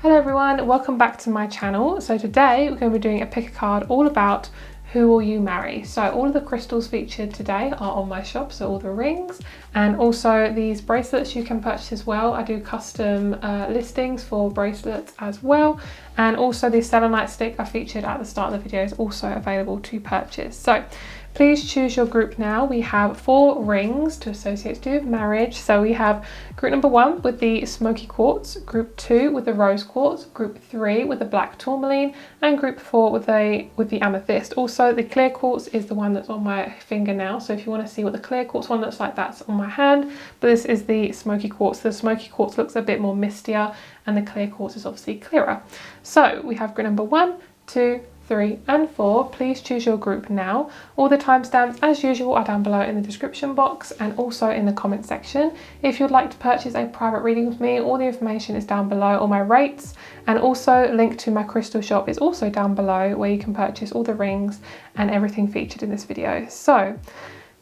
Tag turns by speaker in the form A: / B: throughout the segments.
A: Hello everyone, welcome back to my channel. So today we're going to be doing a pick a card all about who will you marry. So all of the crystals featured today are on my shop, so all the rings and also these bracelets you can purchase as well. I do custom listings for bracelets as well, and also the selenite stick I featured at the start of the video is also available to purchase. So please choose your group now. We have 4 rings to associate to do with marriage. So we have group number 1 with the smoky quartz, group 2 with the rose quartz, group 3 with the black tourmaline, and group 4 with the amethyst. Also the clear quartz is the one that's on my finger now. So if you want to see what the clear quartz one looks like, that's on my hand. But this is the smoky quartz. The smoky quartz looks a bit more mistier and the clear quartz is obviously clearer. So we have group number 1, 2, 3 and 4. Please choose your group now. All the timestamps as usual are down below in the description box and also in the comment section. If you'd like to purchase a private reading with me, all the information is down below, all my rates, and also link to my crystal shop is also down below where you can purchase all the rings and everything featured in this video. So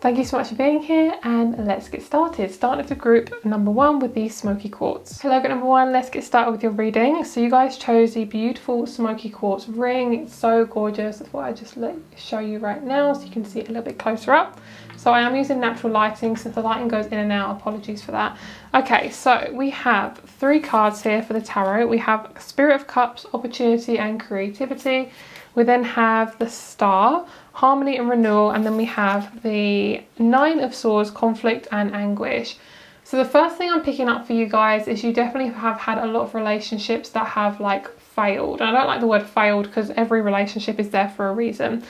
A: thank you so much for being here and let's get started. Starting with the group number 1 with the smoky quartz. Hello group number 1, let's get started with your reading. So you guys chose the beautiful smoky quartz ring. It's so gorgeous. That's what I just show you right now so you can see it a little bit closer up. So I am using natural lighting, so if the lighting goes in and out, apologies for that. Okay, so we have 3 cards here for the tarot. We have Spirit of Cups, Opportunity and Creativity. We then have the Star, Harmony and Renewal, and then we have the 9 of Swords, Conflict and Anguish. So the first thing I'm picking up for you guys is you definitely have had a lot of relationships that have like failed. And I don't like the word failed because every relationship is there for a reason.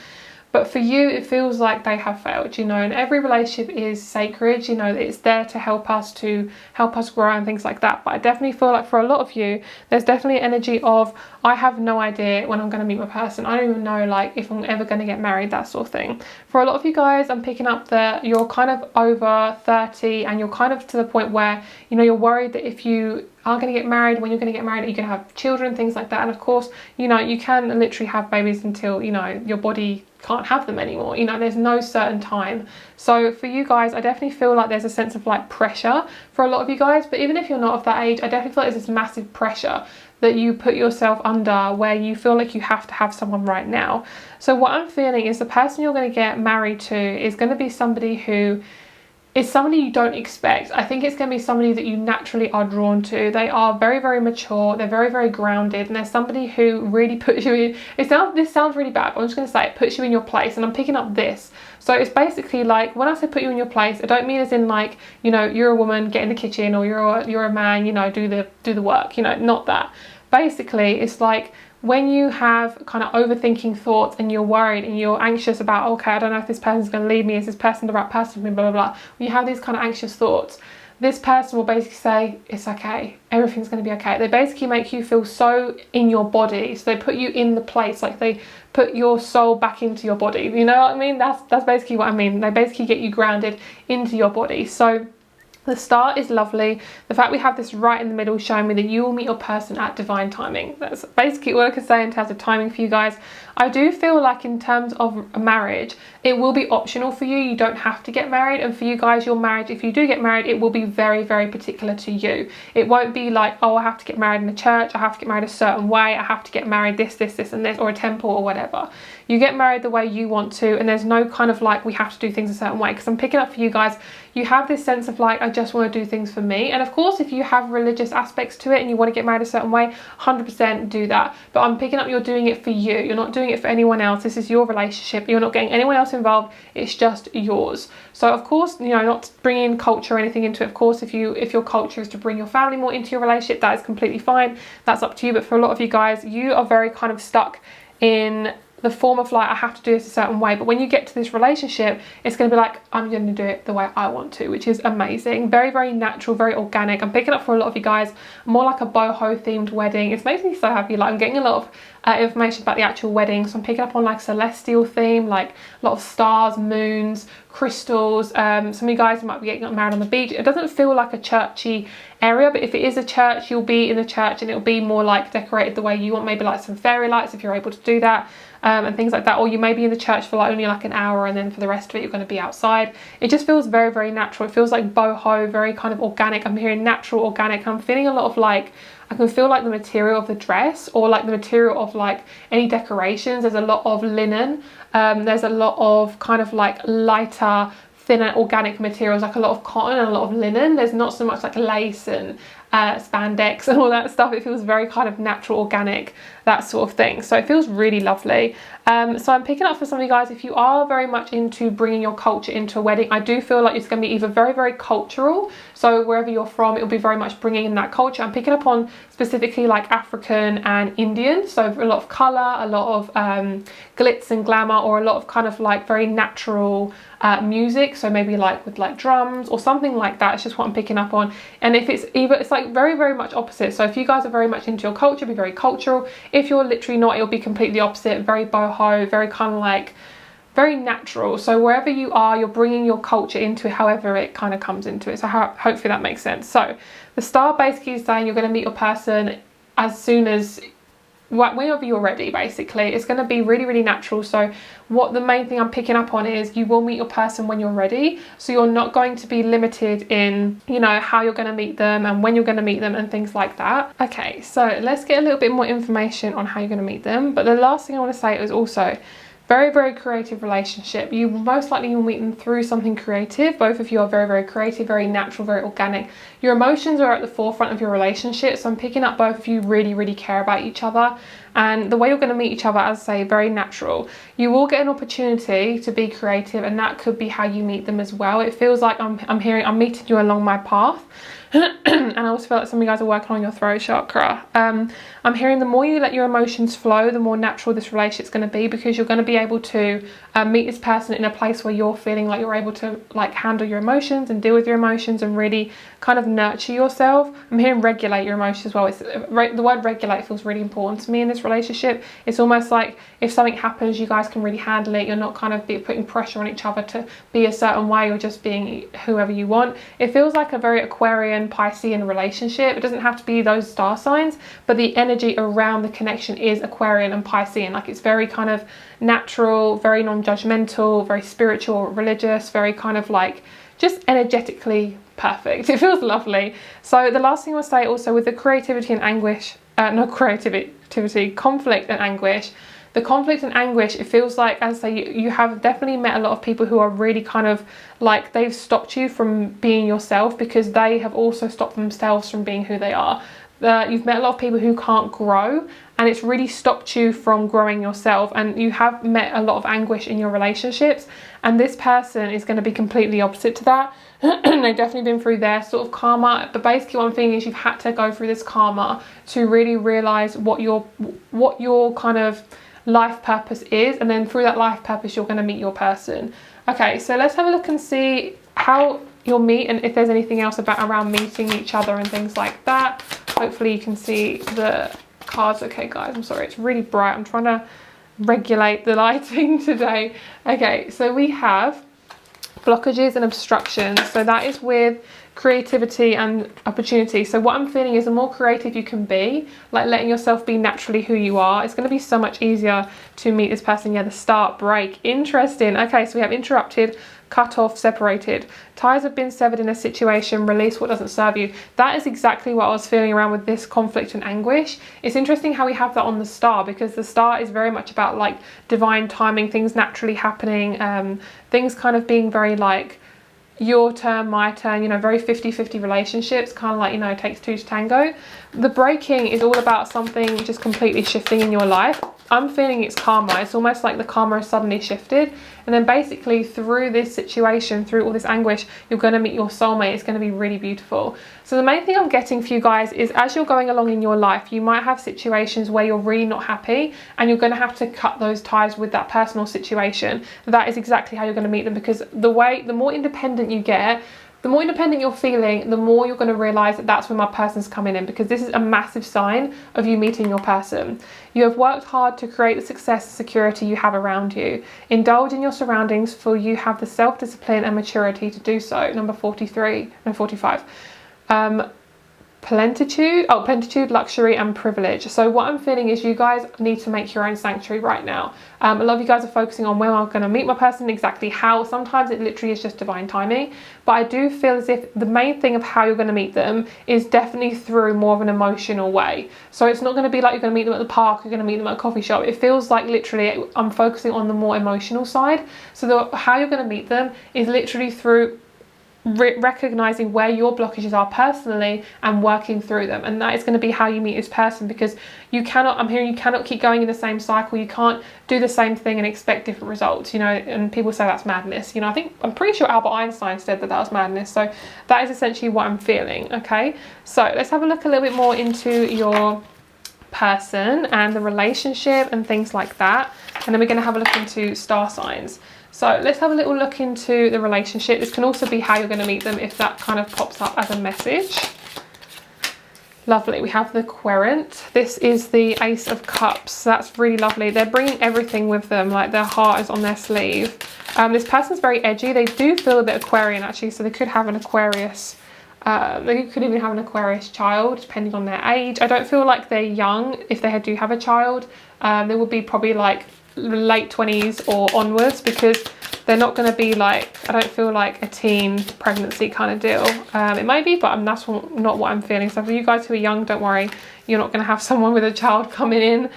A: But for you, it feels like they have failed, you know, and every relationship is sacred, you know, it's there to help us grow and things like that. But I definitely feel like for a lot of you, there's definitely energy of, I have no idea when I'm going to meet my person. I don't even know like if I'm ever going to get married, that sort of thing. For a lot of you guys, I'm picking up that you're kind of over 30 and you're kind of to the point where, you know, you're worried that if you are going to get married, when you're going to get married, you're going to have children, things like that. And of course, you know, you can literally have babies until, you know, your body can't have them anymore. You know, there's no certain time. So for you guys, I definitely feel like there's a sense of like pressure for a lot of you guys. But even if you're not of that age, I definitely feel like there's this massive pressure that you put yourself under where you feel like you have to have someone right now. So what I'm feeling is the person you're going to get married to is going to be somebody who is somebody you don't expect. I think it's going to be somebody that you naturally are drawn to. They are very, very mature. They're very, very grounded. And they're somebody who really puts you in... This sounds really bad, but I'm just going to say it puts you in your place. And I'm picking up this. So it's basically like, when I say put you in your place, I don't mean as in like, you know, you're a woman, get in the kitchen, or you're a man, you know, do the work, you know, not that. Basically, it's like, when you have kind of overthinking thoughts and you're worried and you're anxious about, okay, I don't know if this person's going to leave me, is this person the right person for me, blah, blah, blah. When you have these kind of anxious thoughts, this person will basically say, it's okay, everything's going to be okay. They basically make you feel so in your body. So they put you in the place, like they put your soul back into your body. You know what I mean? That's basically what I mean. They basically get you grounded into your body. So the Star is lovely. The fact we have this right in the middle showing me that you will meet your person at divine timing. That's basically all I can say in terms of timing for you guys. I do feel like in terms of a marriage, it will be optional for you. You don't have to get married. And for you guys, your marriage, if you do get married, it will be very, very particular to you. It won't be like, oh, I have to get married in a church. I have to get married a certain way. I have to get married this and this, or a temple or whatever. You get married the way you want to. And there's no kind of like, we have to do things a certain way. Because I'm picking up for you guys, you have this sense of like, I just want to do things for me. And of course, if you have religious aspects to it and you want to get married a certain way, 100% do that. But I'm picking up you're doing it for you. You're not doing it for anyone else. This is your relationship. You're not getting anyone else involved. It's just yours. So of course, you know, not bringing culture or anything into it. Of course, if your culture is to bring your family more into your relationship, that is completely fine. That's up to you. But for a lot of you guys, you are very kind of stuck in the form of like, I have to do this a certain way. But when you get to this relationship, it's going to be like, I'm going to do it the way I want to, which is amazing. Very, very natural, very organic. I'm picking up for a lot of you guys more like a boho themed wedding. It's making me so happy. Like, I'm getting a lot of information about the actual wedding. So I'm picking up on like celestial theme, like a lot of stars, moons, crystals. Some of you guys might be getting married on the beach. It doesn't feel like a churchy area, but if it is a church, you'll be in the church and it'll be more like decorated the way you want, maybe like some fairy lights if you're able to do that. And things like that, or you may be in the church for like only like an hour and then for the rest of it you're going to be outside. It just feels very, very natural. It feels like boho, very kind of organic. I'm hearing natural, organic. I'm feeling a lot of like, I can feel like the material of the dress, or like the material of like any decorations. There's a lot of linen. There's a lot of kind of like lighter, thinner organic materials, like a lot of cotton and a lot of linen. There's not so much like lace and spandex and all that stuff. It feels very kind of natural, organic, that sort of thing. So it feels really lovely. So I'm picking up for some of you guys, if you are very much into bringing your culture into a wedding, I do feel like it's going to be either very, very cultural. So wherever you're from, it'll be very much bringing in that culture. I'm picking up on specifically like African and Indian. So a lot of colour, a lot of glitz and glamour, or a lot of kind of like very natural music. So maybe like with like drums or something like that. It's just what I'm picking up on. And if it's either, it's like very, very much opposite. So if you guys are very much into your culture, be very cultural. If you're literally not, it'll be completely opposite, very boho, very kind of like very natural. So wherever you are, you're bringing your culture into it, however it kind of comes into it. So hopefully that makes sense. So the star basically is saying you're going to meet your person as soon as, whenever you're ready, basically. It's going to be really, really natural. So what the main thing I'm picking up on is you will meet your person when you're ready. So you're not going to be limited in, you know, how you're going to meet them and when you're going to meet them and things like that. Okay, so let's get a little bit more information on how you're going to meet them. But the last thing I want to say is also very, very creative relationship. You most likely will meet them through something creative. Both of you are very, very creative, very natural, very organic. Your emotions are at the forefront of your relationship. So I'm picking up both of you really, really care about each other. And the way you're going to meet each other, as I say, very natural. You will get an opportunity to be creative, and that could be how you meet them as well. It feels like I'm meeting you along my path. And I also feel like some of you guys are working on your throat chakra. I'm hearing the more you let your emotions flow, the more natural this relationship's going to be, because you're going to be able to meet this person in a place where you're feeling like you're able to like handle your emotions and deal with your emotions and really kind of nurture yourself. I'm hearing regulate your emotions as well. The word regulate feels really important to me in this relationship. It's almost like if something happens, you guys can really handle it. You're not kind of putting pressure on each other to be a certain way, or just being whoever you want. It feels like a very Aquarian, Piscean relationship. It doesn't have to be those star signs, but the energy around the connection is Aquarian and Piscean. Like it's very kind of natural, very non-judgmental, very spiritual, religious, very kind of like just energetically perfect. It feels lovely. So the last thing I'll say also with the creativity and anguish, conflict and anguish. The conflict and anguish, it feels like, as I say, you have definitely met a lot of people who are really kind of like, they've stopped you from being yourself because they have also stopped themselves from being who they are. You've met a lot of people who can't grow, and it's really stopped you from growing yourself, and you have met a lot of anguish in your relationships, and this person is going to be completely opposite to that. They've definitely been through their sort of karma, but basically what I'm thinking is you've had to go through this karma to really realize what your kind of life purpose is, and then through that life purpose you're going to meet your person. Okay, so let's have a look and see how you'll meet, and if there's anything else around meeting each other and things like that. Hopefully you can see the cards. Okay guys, I'm sorry, it's really bright. I'm trying to regulate the lighting today. Okay, so we have blockages and obstructions. So that is with creativity and opportunity. So what I'm feeling is the more creative you can be, like letting yourself be naturally who you are, it's going to be so much easier to meet this person. Yeah, the start, break, interesting. Okay, so we have interrupted, cut off, separated. Ties have been severed in a situation, release what doesn't serve you. That is exactly what I was feeling around with this conflict and anguish. It's interesting how we have that on the star, because the star is very much about like divine timing, things naturally happening, things kind of being very like your turn, my turn, you know, very 50-50 relationships, kind of like, you know, it takes two to tango. The breaking is all about something just completely shifting in your life. I'm feeling it's karma. It's almost like the karma has suddenly shifted, and then basically through this situation, through all this anguish, you're going to meet your soulmate. It's going to be really beautiful. So the main thing I'm getting for you guys is, as you're going along in your life, you might have situations where you're really not happy, and you're going to have to cut those ties with that personal situation. That is exactly how you're going to meet them, because the more independent you get, the more independent you're feeling, the more you're going to realise that that's when my person's coming in, because this is a massive sign of you meeting your person. You have worked hard to create the success and security you have around you. Indulge in your surroundings, for you have the self-discipline and maturity to do so. Number 45. plenitude, luxury and privilege. So what I'm feeling is you guys need to make your own sanctuary right now. A lot of you guys are focusing on when I'm going to meet my person, exactly how. Sometimes it literally is just divine timing, but I do feel as if the main thing of how you're going to meet them is definitely through more of an emotional way. So it's not going to be like you're going to meet them at the park, you're going to meet them at a coffee shop. It feels like literally I'm focusing on the more emotional side. So how you're going to meet them is literally through recognizing where your blockages are personally and working through them, and that is going to be how you meet this person, because you cannot, I'm hearing, you cannot keep going in the same cycle. You can't do the same thing and expect different results, you know, and people say that's madness. You know, I'm pretty sure Albert Einstein said that was madness. So that is essentially what I'm feeling. Okay, so let's have a look a little bit more into your person and the relationship and things like that, and then we're going to have a look into star signs. So let's have a little look into the relationship. This can also be how you're going to meet them if that kind of pops up as a message. Lovely. We have the Querent. This is the Ace of Cups. That's really lovely. They're bringing everything with them, like their heart is on their sleeve. This person's very edgy. They do feel a bit Aquarian actually, so they could have an Aquarius. They could even have an Aquarius child, depending on their age. I don't feel like they're young if they do have a child. They will be probably like late 20s or onwards, because they're not going to be like, I don't feel like a teen pregnancy kind of deal. It may be, but that's not what I'm feeling. So for you guys who are young, don't worry, you're not going to have someone with a child coming in.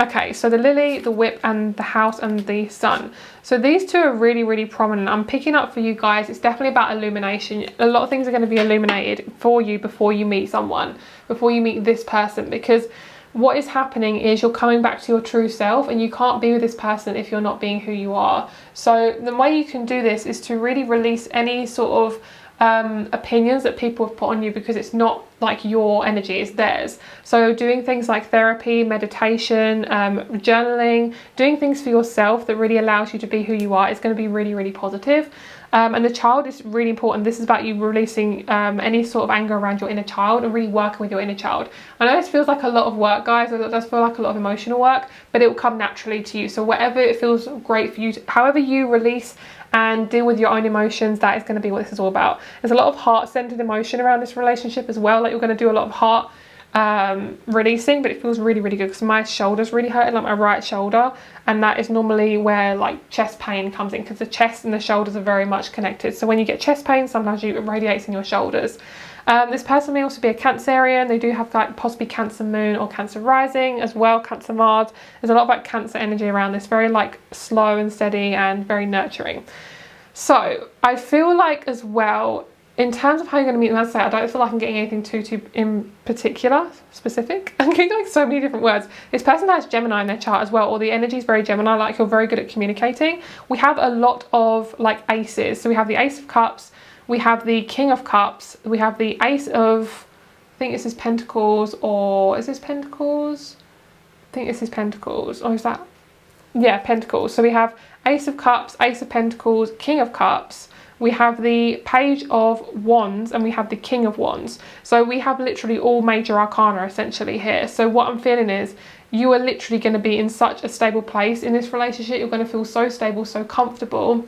A: Okay, so the Lily, the Whip, and the House, and the Sun. So these two are really, really prominent. I'm picking up for you guys, it's definitely about illumination. A lot of things are going to be illuminated for you before you meet someone, before you meet this person, because what is happening is you're coming back to your true self, and you can't be with this person if you're not being who you are. So the way you can do this is to really release any sort of opinions that people have put on you, because it's not like your energy, it's theirs. So doing things like therapy, meditation, journaling, doing things for yourself that really allows you to be who you are is going to be really, really positive. And the child is really important. This is about you releasing any sort of anger around your inner child and really working with your inner child. I know this feels like a lot of work, guys. It does feel like a lot of emotional work, but it will come naturally to you. So whatever it feels great for you, however you release and deal with your own emotions, that is going to be what this is all about. There's a lot of heart-centered emotion around this relationship as well. Like you're going to do a lot of heart releasing, but it feels really, really good, because my shoulder's really hurting, like my right shoulder, and that is normally where like chest pain comes in, because the chest and the shoulders are very much connected. So when you get chest pain, sometimes it radiates in your shoulders. This person may also be a Cancerian. They do have like possibly Cancer Moon or Cancer Rising as well, Cancer Mars. There's a lot of like Cancer energy around this, very like slow and steady and very nurturing. So I feel like as well, in terms of how you're going to meet them, as I say, I don't feel like I'm getting anything too in particular, specific. I'm getting like so many different words. This person has Gemini in their chart as well, or the energy is very Gemini, like you're very good at communicating. We have a lot of like aces. So we have the Ace of Cups, we have the King of Cups, we have the Ace of, I think this is Pentacles, or is this Pentacles? I think this is Pentacles, or is that? Yeah, Pentacles. So we have Ace of Cups, Ace of Pentacles, King of Cups. We have the Page of Wands, and we have the King of Wands. So we have literally all major arcana essentially here. So what I'm feeling is you are literally going to be in such a stable place in this relationship. You're going to feel so stable, so comfortable.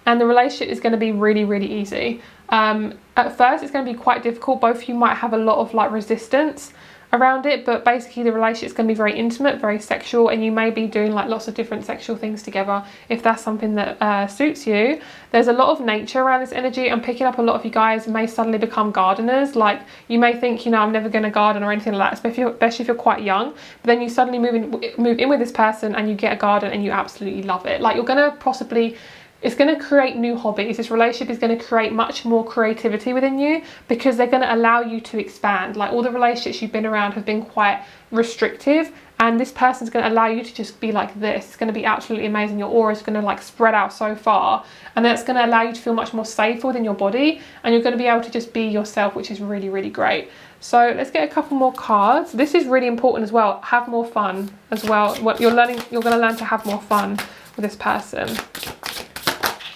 A: And the relationship is going to be really, really easy. At first, it's going to be quite difficult. Both of you might have a lot of like resistance around it, but basically the relationship is going to be very intimate, very sexual, and you may be doing like lots of different sexual things together if that's something that suits you. There's a lot of nature around this energy. I'm picking up a lot of you guys may suddenly become gardeners. Like you may think, you know, I'm never going to garden or anything like that, especially if you're quite young, but then you suddenly move in with this person and you get a garden and you absolutely love it. Like you're going to possibly, it's going to create new hobbies. This relationship is going to create much more creativity within you, because they're going to allow you to expand. Like all the relationships you've been around have been quite restrictive, and this person's going to allow you to just be like this. It's going to be absolutely amazing. Your aura is going to like spread out so far, and that's going to allow you to feel much more safe within your body, and you're going to be able to just be yourself, which is really, really great. So let's get a couple more cards. This is really important as well. Have more fun as well. What you're learning, you're going to learn to have more fun with this person.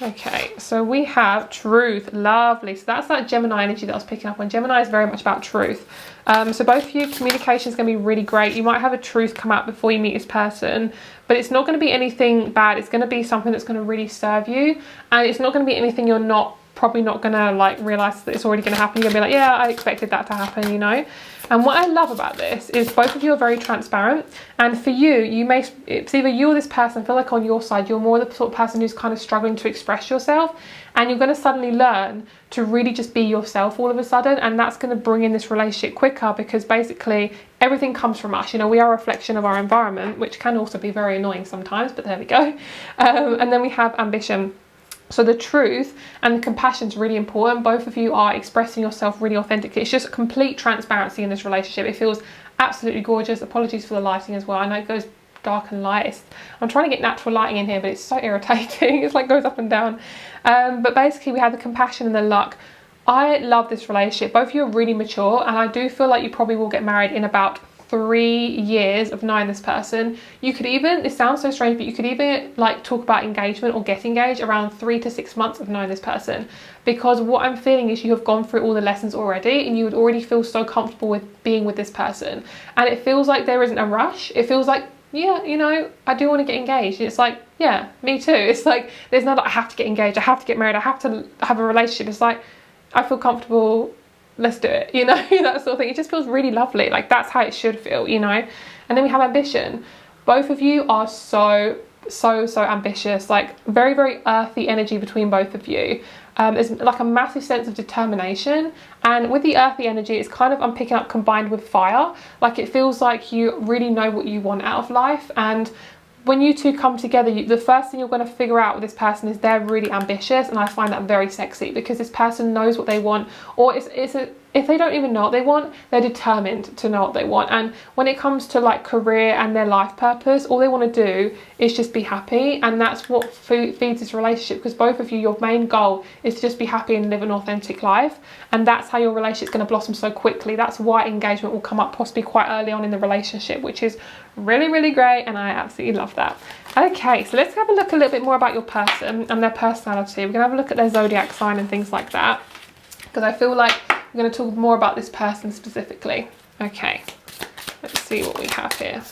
A: Okay, so we have Truth. Lovely. So that's that Gemini energy that I was picking up on. Gemini is very much about truth. So both of you, communication is going to be really great. You might have a truth come out before you meet this person, but it's not going to be anything bad. It's going to be something that's going to really serve you, and it's not going to be anything you're not probably not gonna like realize that it's already gonna happen. You're gonna be like, yeah, I expected that to happen, you know. And what I love about this is both of you are very transparent, and for you, it's either you or this person. I feel like on your side, you're more the sort of person who's kind of struggling to express yourself, and you're going to suddenly learn to really just be yourself all of a sudden, and that's going to bring in this relationship quicker, because basically everything comes from us. You know, we are a reflection of our environment, which can also be very annoying sometimes, but there we go. And then we have ambition. So the truth and the compassion is really important. Both of you are expressing yourself really authentically. It's just complete transparency in this relationship. It feels absolutely gorgeous. Apologies for the lighting as well. I know it goes dark and light. I'm trying to get natural lighting in here, but it's so irritating. It's like goes up and down. But basically we have the compassion and the luck. I love this relationship. Both of you are really mature, and I do feel like you probably will get married in about 3 years of knowing this person. You could even, it sounds so strange, but you could even like talk about engagement or get engaged around 3 to 6 months of knowing this person, because what I'm feeling is you have gone through all the lessons already, and you would already feel so comfortable with being with this person, and it feels like there isn't a rush. It feels like, yeah, you know, I do want to get engaged. It's like, yeah, me too. It's like there's not like, I have to get engaged, I have to get married, I have to have a relationship. It's like, I feel comfortable, let's do it, you know, that sort of thing. It just feels really lovely. Like that's how it should feel, you know. And then we have ambition. Both of you are so ambitious, like very, very earthy energy between both of you. There's like a massive sense of determination, and with the earthy energy, it's kind of, I'm picking up, combined with fire. Like it feels like you really know what you want out of life, and when you two come together, the first thing you're going to figure out with this person is they're really ambitious, and I find that very sexy, because this person knows what they want, or if they don't even know what they want, they're determined to know what they want. And when it comes to like career and their life purpose, all they want to do is just be happy, and that's what feeds this relationship, because both of you, your main goal is to just be happy and live an authentic life, and that's how your relationship is going to blossom so quickly. That's why engagement will come up possibly quite early on in the relationship, which is really, really great, and I absolutely love that. Okay, so let's have a look a little bit more about your person and their personality. We're going to have a look at their zodiac sign and things like that, because I feel like we're going to talk more about this person specifically. Okay, let's see what we have here.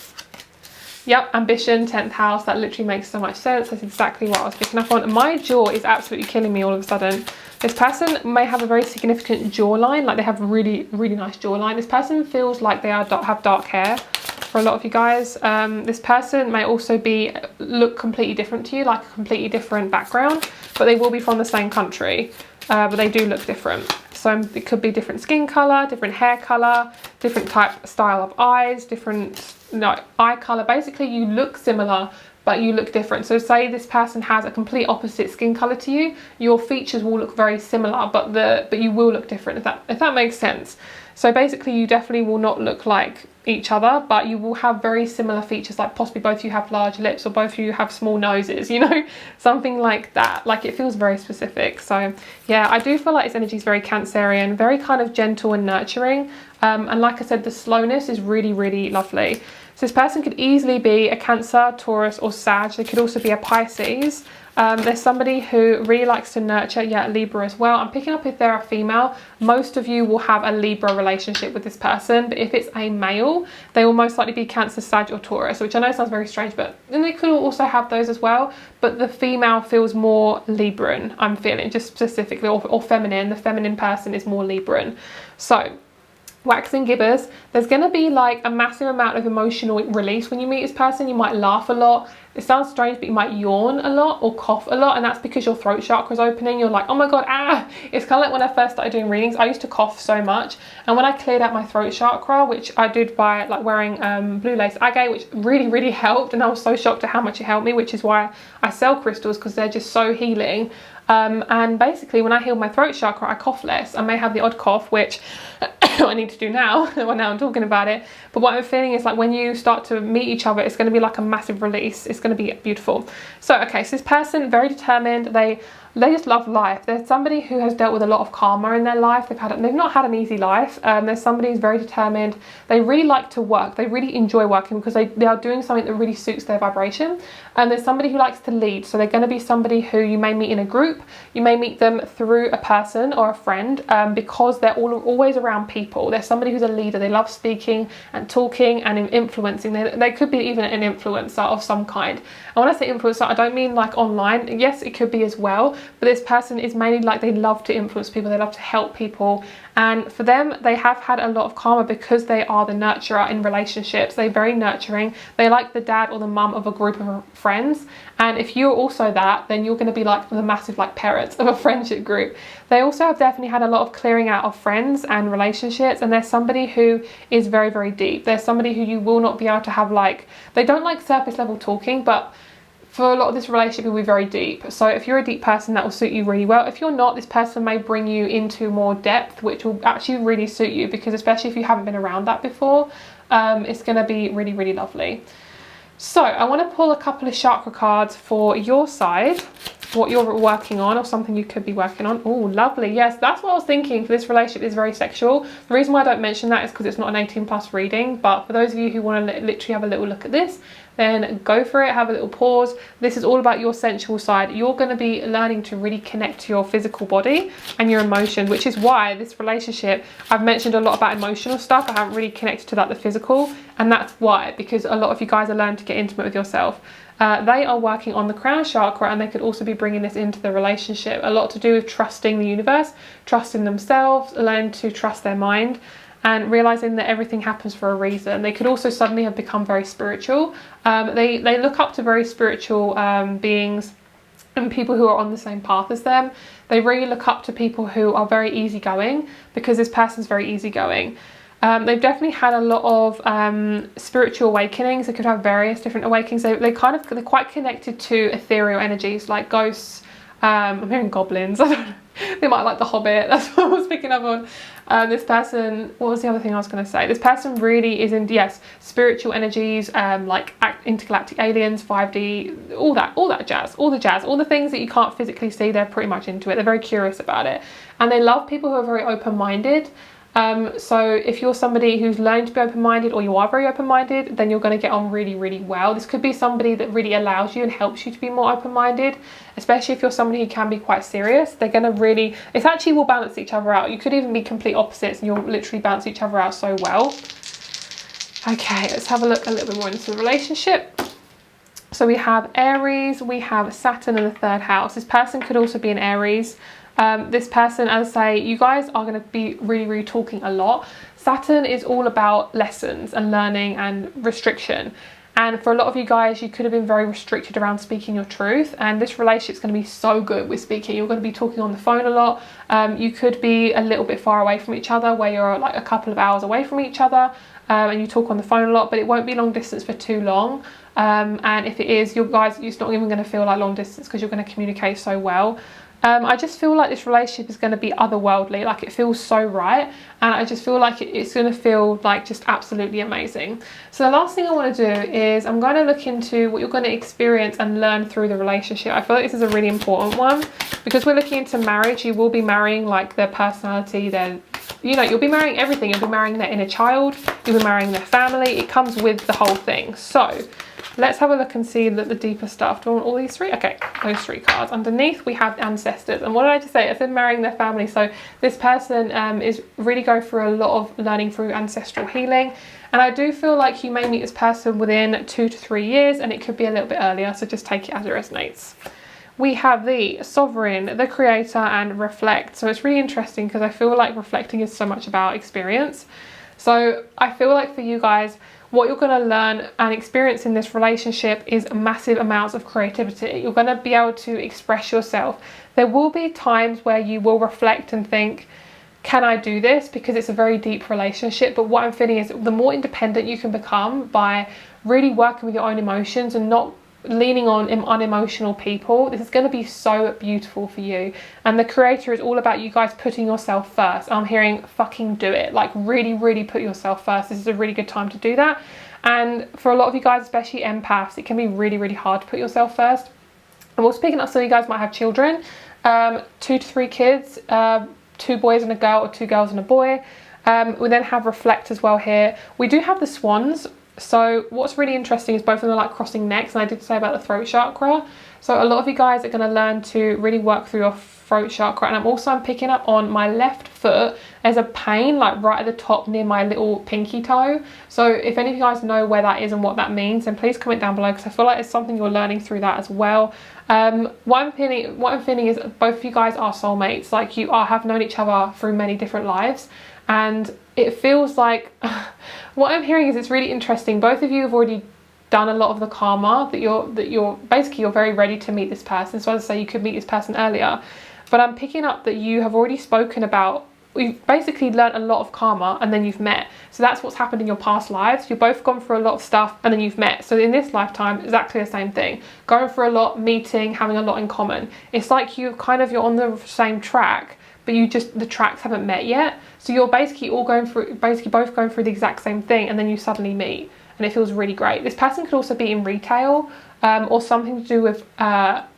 A: Yep, ambition, 10th house. That literally makes so much sense. That's exactly what I was picking up on. My jaw is absolutely killing me all of a sudden. This person may have a very significant jawline, like they have really, really nice jawline. This person feels like they have dark hair for a lot of you guys. This person may also look completely different to you, like a completely different background, but they will be from the same country, but they do look different. So it could be different skin color, different hair color, different style of eyes, different eye color. Basically, you look similar, but you look different. So say this person has a complete opposite skin color to you, your features will look very similar, but you will look different, if that makes sense. So basically, you definitely will not look like each other, but you will have very similar features, like possibly both of you have large lips, or both of you have small noses, you know, something like that. Like it feels very specific. So yeah, I do feel like this energy is very Cancerian, very kind of gentle and nurturing, and like I said, the slowness is really, really lovely. So this person could easily be a Cancer, Taurus, or Sag. They could also be a Pisces. There's somebody who really likes to nurture, yeah, Libra as well. I'm picking up if they're a female, most of you will have a Libra relationship with this person, but if it's a male, they will most likely be Cancer, Sag, or Taurus, which I know sounds very strange, but then they could also have those as well. But the female feels more Libran, I'm feeling, just specifically, or feminine. The feminine person is more Libran. So waxing gibbers, there's going to be like a massive amount of emotional release when you meet this person. You might laugh a lot. It sounds strange, but you might yawn a lot or cough a lot, and that's because your throat chakra is opening. You're like, oh my god, ah. It's kind of like when I first started doing readings, I used to cough so much, and when I cleared out my throat chakra, which I did by like wearing blue lace agate, which really, really helped, and I was so shocked at how much it helped me, which is why I sell crystals, because they're just so healing. And basically, when I heal my throat chakra, I cough less. I may have the odd cough, which I need to do now, well, now I'm talking about it. But what I'm feeling is like when you start to meet each other, it's going to be like a massive release. It's going to be beautiful. So, okay, so this person, very determined. They just love life. There's somebody who has dealt with a lot of karma in their life. They've not had an easy life. There's somebody who's very determined. They really like to work. They really enjoy working because they are doing something that really suits their vibration. And there's somebody who likes to lead. So they're going to be somebody who you may meet in a group. You may meet them through a person or a friend, because they're always around people. There's somebody who's a leader. They love speaking and talking and influencing. They could be even an influencer of some kind. And when I say influencer, I don't mean like online. Yes, it could be as well. but this person is mainly like they love to influence people, they love to help people, and for them they have had a lot of karma because they are the nurturer in relationships. They're very nurturing, they like the dad or the mum of a group of friends, and if you're also that, then you're going to be like the massive like parents of a friendship group. They also have definitely had a lot of clearing out of friends and relationships, and they're somebody who is very, very deep. They're somebody who you will not be able to have like, they don't like surface level talking, but for a lot of this relationship will be very deep. So if you're a deep person, that will suit you really well. If you're not, this person may bring you into more depth, which will actually really suit you, because especially if you haven't been around that before, it's going to be really, really lovely. So I want to pull a couple of chakra cards for your side, what you're working on or something you could be working on. Oh, lovely. Yes, that's what I was thinking for this relationship. Is very sexual. The reason why I don't mention that is because it's not an 18+ reading, but for those of you who want to literally have a little look at this, then go for it, have a little pause. This is all about your sensual side. You're going to be learning to really connect to your physical body and your emotion, which is why this relationship, I've mentioned a lot about emotional stuff. I haven't really connected to that, the physical, and that's why, because a lot of you guys are learning to get intimate with yourself. They are working on the crown chakra, and they could also be bringing this into the relationship. A lot to do with trusting the universe, trusting themselves, learning to trust their mind, and realizing that everything happens for a reason. They could also suddenly have become very spiritual. They look up to very spiritual beings and people who are on the same path as them. They really look up to people who are very easygoing, because this person's very easygoing. They've definitely had a lot of spiritual awakenings. They could have various different awakenings. They're quite connected to ethereal energies like ghosts. I'm hearing goblins. I don't know. They might like The Hobbit. That's what I was picking up on. This person, what was the other thing I was going to say? This person really is in, yes, spiritual energies, like intergalactic aliens, 5D, all that jazz, all the things that you can't physically see. They're pretty much into it. They're very curious about it, and they love people who are very open-minded. So if you're somebody who's learning to be open-minded, or you are very open-minded, then you're going to get on really, really well. This could be somebody that really allows you and helps you to be more open-minded, especially if you're somebody who can be quite serious. They're going to really, it actually will balance each other out. You could even be complete opposites and you'll literally balance each other out so well. Okay, let's have a look a little bit more into the relationship. So we have Aries, we have Saturn in the 3rd house. This person could also be an Aries. This person, as I say, you guys are going to be really, really talking a lot. Saturn is all about lessons and learning and restriction. And for a lot of you guys, you could have been very restricted around speaking your truth. And this relationship is going to be so good with speaking. You're going to be talking on the phone a lot. You could be a little bit far away from each other, where you're like a couple of hours away from each other, and you talk on the phone a lot, but it won't be long distance for too long. And if it is, you guys, it's not even going to feel like long distance, because you're going to communicate so well. I just feel like this relationship is going to be otherworldly. Like, it feels so right, and I just feel like it's going to feel like just absolutely amazing. So the last thing I want to do is I'm going to look into what you're going to experience and learn through the relationship. I feel like this is a really important one, because we're looking into marriage. You will be marrying like their personality, their, you know, you'll be marrying everything. You'll be marrying their inner child, you'll be marrying their family. It comes with the whole thing. So let's have a look and see the deeper stuff. Do I want all these 3? Okay, those 3 cards. Underneath we have ancestors. And what did I just say? I said marrying their family. So this person is really going through a lot of learning through ancestral healing. And I do feel like you may meet this person within 2 to 3 years, and it could be a little bit earlier. So just take it as it resonates. We have the Sovereign, the Creator, and Reflect. So it's really interesting, because I feel like reflecting is so much about experience. So I feel like for you guys, what you're going to learn and experience in this relationship is massive amounts of creativity. You're going to be able to express yourself. There will be times where you will reflect and think, can I do this? Because it's a very deep relationship. But what I'm feeling is the more independent you can become by really working with your own emotions and not leaning on unemotional people, this is going to be so beautiful for you. And the Creator is all about you guys putting yourself first. I'm hearing fucking do it. Like, really, really put yourself first. This is a really good time to do that. And for a lot of you guys, especially empaths, it can be really, really hard to put yourself first. And we're speaking up, so you guys might have children, 2 to 3 kids, 2 boys and a girl, or 2 girls and a boy. We then have Reflect as well here. We do have the Swans. So what's really interesting is both of them are like crossing necks, and I did say about the throat chakra. So a lot of you guys are going to learn to really work through your throat chakra, and I'm picking up on my left foot. There's a pain like right at the top near my little pinky toe. So if any of you guys know where that is and what that means, then please comment down below, because I feel like it's something you're learning through that as well. What I'm feeling is both of you guys are soulmates. Like, have known each other through many different lives, and it feels like what I'm hearing is it's really interesting. Both of you have already done a lot of the karma, that you're basically very ready to meet this person. So as I say, you could meet this person earlier, but I'm picking up that you have already spoken about, you've basically learned a lot of karma and then you've met. So that's what's happened in your past lives. You've both gone through a lot of stuff and then you've met. So in this lifetime, exactly the same thing. Going through a lot, meeting, having a lot in common. It's like you're on the same track, but the tracks haven't met yet. So you're basically both going through the exact same thing, and then you suddenly meet. And it feels really great. This person could also be in retail, or something to do with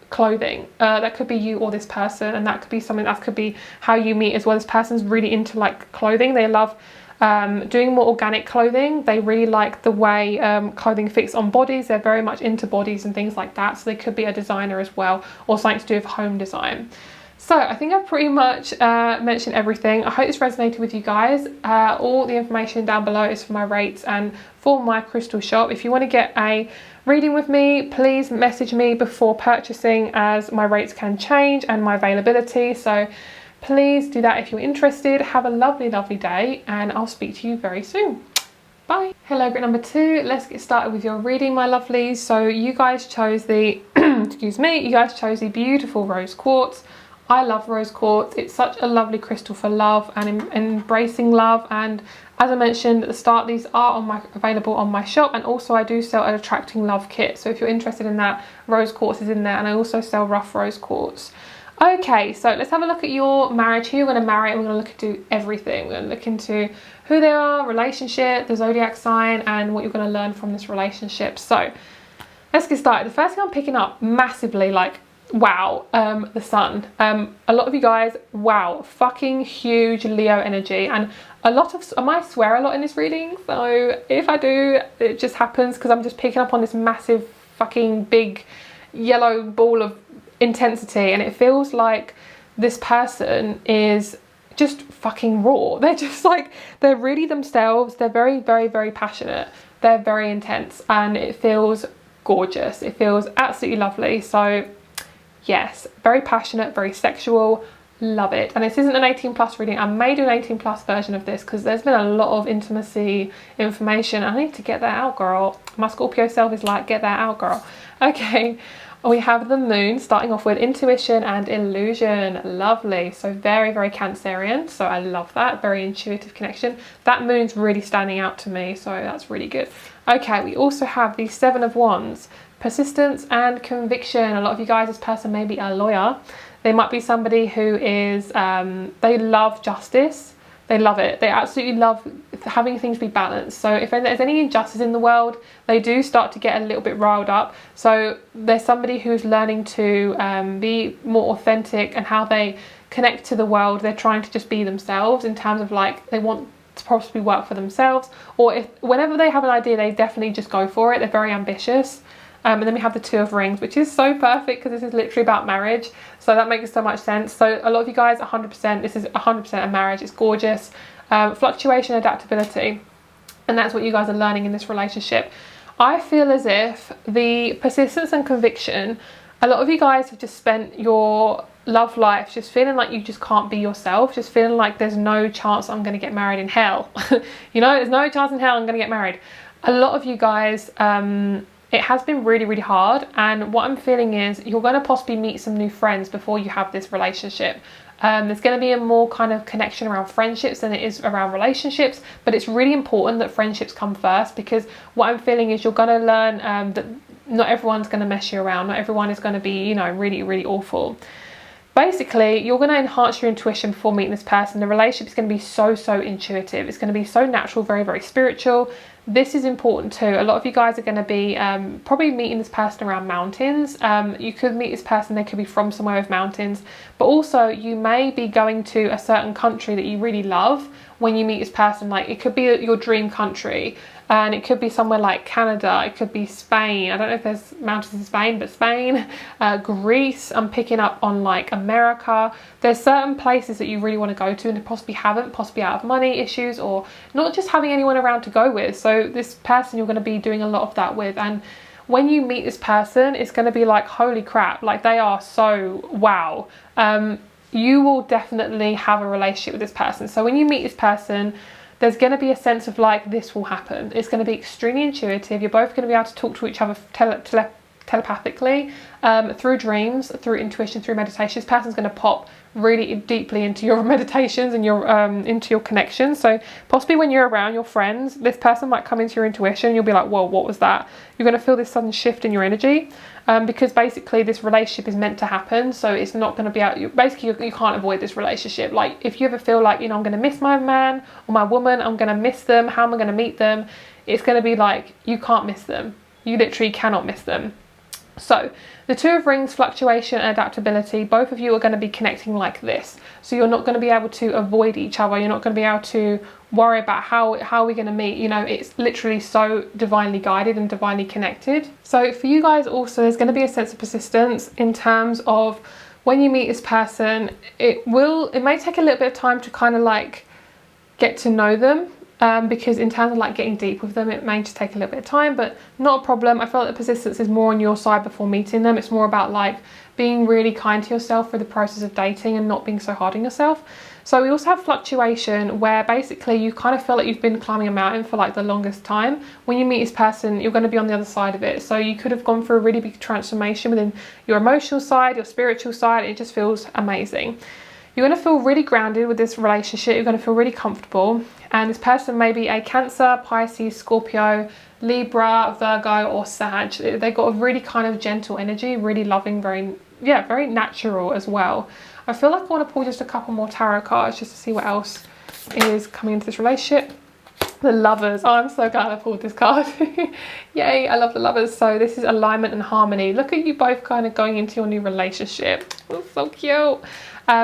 A: clothing. That could be you or this person, and that could be something that could be how you meet as well. This person's really into like clothing. They love doing more organic clothing. They really like the way clothing fits on bodies. They're very much into bodies and things like that. So they could be a designer as well, or something to do with home design. So I think I've pretty much mentioned everything. I hope this resonated with you guys. All the information down below is for my rates and for my crystal shop. If you want to get a reading with me, please message me before purchasing, as my rates can change and my availability. So please do that if you're interested. Have a lovely, lovely day, and I'll speak to you very soon. Bye. Hello, group number 2. Let's get started with your reading, my lovelies. So you guys chose the, excuse me, you guys chose the beautiful rose quartz. I love rose quartz. It's such a lovely crystal for love and embracing love. And as I mentioned at the start, these are available on my shop, and also I do sell an attracting love kit. So if you're interested in that, rose quartz is in there, and I also sell rough rose quartz. Okay, so let's have a look at your marriage. Who you're going to marry, and we're going to look into everything. We're going to look into who they are, relationship, the zodiac sign, and what you're going to learn from this relationship. So let's get started. The first thing I'm picking up massively, like, wow, the sun. A lot of you guys, wow, fucking huge Leo energy, and I might swear a lot in this reading, so if I do, it just happens because I'm just picking up on this massive fucking big yellow ball of intensity, and it feels like this person is just fucking raw. They're just like, they're really themselves. They're very, very, very passionate. They're very intense, and it feels gorgeous. It feels absolutely lovely. So yes, very passionate, very sexual, love it. And this isn't an 18+ reading. I may do an 18+ version of this because there's been a lot of intimacy information. I need to get that out, girl. My Scorpio self is like, get that out, girl. Okay, we have the moon starting off with intuition and illusion. Lovely. So very, very Cancerian. So I love that. Very intuitive connection. That moon's really standing out to me. So that's really good. Okay, we also have the 7 of Wands. Persistence and conviction. A lot of you guys, this person may be a lawyer. They might be somebody who is, they love justice. They love it. They absolutely love having things be balanced. So if there's any injustice in the world, they do start to get a little bit riled up. So there's somebody who's learning to be more authentic and how they connect to the world. They're trying to just be themselves in terms of like, they want to possibly work for themselves, or whenever they have an idea, they definitely just go for it. They're very ambitious. And then we have the 2 of Rings, which is so perfect because this is literally about marriage. So that makes so much sense. So a lot of you guys, 100%, this is 100% a marriage. It's gorgeous. Fluctuation, adaptability. And that's what you guys are learning in this relationship. I feel as if the persistence and conviction, a lot of you guys have just spent your love life just feeling like you just can't be yourself, just feeling like there's no chance I'm going to get married in hell. You know, there's no chance in hell I'm going to get married. A lot of you guys, it has been really, really hard, and what I'm feeling is you're going to possibly meet some new friends before you have this relationship. There's going to be a more kind of connection around friendships than it is around relationships, but it's really important that friendships come first, because what I'm feeling is you're going to learn that not everyone's going to mess you around. Not everyone is going to be, you know, really, really awful. Basically, you're going to enhance your intuition before meeting this person. The relationship is going to be so, so intuitive. It's going to be so natural, very, very spiritual. This is important too. A lot of you guys are going to be probably meeting this person around mountains. You could meet this person, they could be from somewhere with mountains, but also you may be going to a certain country that you really love when you meet this person. Like, it could be your dream country, and it could be somewhere like Canada, it could be Spain. I don't know if there's mountains in Spain, but Spain, Greece. I'm picking up on like America. There's certain places that you really want to go to and possibly haven't, possibly out of money issues or not just having anyone around to go with. So this person you're going to be doing a lot of that with, and when you meet this person, it's going to be like, holy crap, like they are so wow. You will definitely have a relationship with this person. So when you meet this person, there's going to be a sense of like, this will happen. It's going to be extremely intuitive. You're both going to be able to talk to each other telepathically, through dreams, through intuition, through meditation. This person's going to pop really deeply into your meditations and your into your connections. So possibly when you're around your friends, this person might come into your intuition and you'll be like, whoa, what was that? You're going to feel this sudden shift in your energy, because basically this relationship is meant to happen. So it's not going to be out, you can't avoid this relationship. Like, if you ever feel like, you know, I'm going to miss my man or my woman, I'm going to miss them, how am I going to meet them? It's going to be like, you can't miss them. You literally cannot miss them. So the Two of Rings, fluctuation and adaptability, both of you are going to be connecting like this. So you're not going to be able to avoid each other. You're not going to be able to worry about how we're going to meet. You know, it's literally so divinely guided and divinely connected. So for you guys also, there's going to be a sense of persistence in terms of when you meet this person. It may take a little bit of time to kind of like get to know them. Because in terms of like getting deep with them, it may just take a little bit of time, but not a problem. I feel like the persistence is more on your side before meeting them. It's more about like being really kind to yourself through the process of dating and not being so hard on yourself. So we also have fluctuation, where basically you kind of feel like you've been climbing a mountain for like the longest time. When you meet this person, you're going to be on the other side of it. So you could have gone through a really big transformation within your emotional side, your spiritual side. It just feels amazing. You're going to feel really grounded with this relationship. You're going to feel really comfortable. And this person may be a Cancer, Pisces, Scorpio, Libra, Virgo, or Sag. They've got a really kind of gentle energy, really loving, very natural as well. I feel like I want to pull just a couple more tarot cards just to see what else is coming into this relationship. The Lovers. Oh, I'm so glad I pulled this card. Yay, I love the Lovers. So this is alignment and harmony. Look at you both kind of going into your new relationship. That's so cute.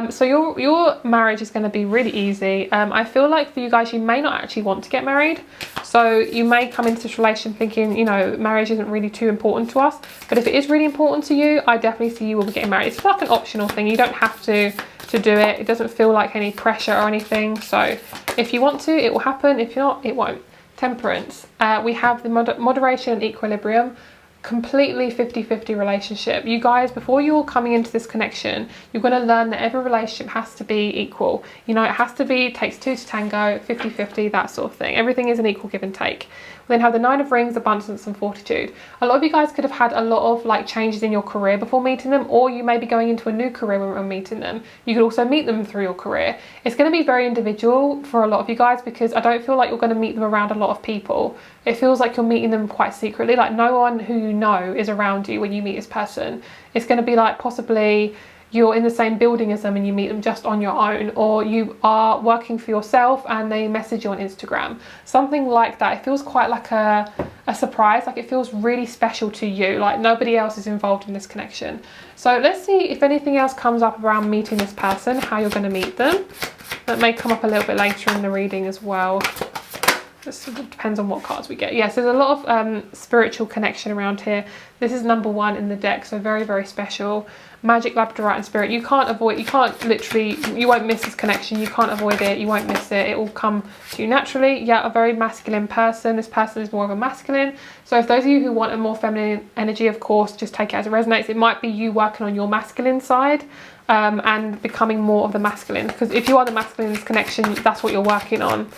A: So your marriage is going to be really easy. I feel like for you guys, you may not actually want to get married. So you may come into this relation thinking, you know, marriage isn't really too important to us. But if it is really important to you, I definitely see you will be getting married. It's like an optional thing. You don't have to do it. It doesn't feel like any pressure or anything. So if you want to, it will happen. If not, it won't. Temperance. We have the moderation and equilibrium. Completely 50-50 relationship. You guys, before you're coming into this connection, you're going to learn that every relationship has to be equal. You know, it has to be, it takes two to tango, 50-50, that sort of thing. Everything is an equal give and take. We then have the Nine of Rings, abundance and fortitude. A lot of you guys could have had a lot of like changes in your career before meeting them, or you may be going into a new career when meeting them. You could also meet them through your career. It's going to be very individual for a lot of you guys, because I don't feel like you're going to meet them around a lot of people. It feels like you're meeting them quite secretly, like no one who you know is around you when you meet this person. It's going to be like possibly you're in the same building as them and you meet them just on your own, or you are working for yourself and they message you on Instagram. Something like that. It feels quite like a surprise, like it feels really special to you, like nobody else is involved in this connection. So let's see if anything else comes up around meeting this person, how you're going to meet them. That may come up a little bit later in the reading as well. This depends on what cards we get. Yes, there's a lot of spiritual connection around here. This is number 1 in the deck, so very, very special. Magic, labradorite and spirit. You can't avoid, you can't literally, you won't miss this connection. You can't avoid it. You won't miss it. It will come to you naturally. Yeah, a very masculine person. This person is more of a masculine. So if those of you who want a more feminine energy, of course, just take it as it resonates. It might be you working on your masculine side and becoming more of the masculine. Because if you are the masculine in this connection, that's what you're working on.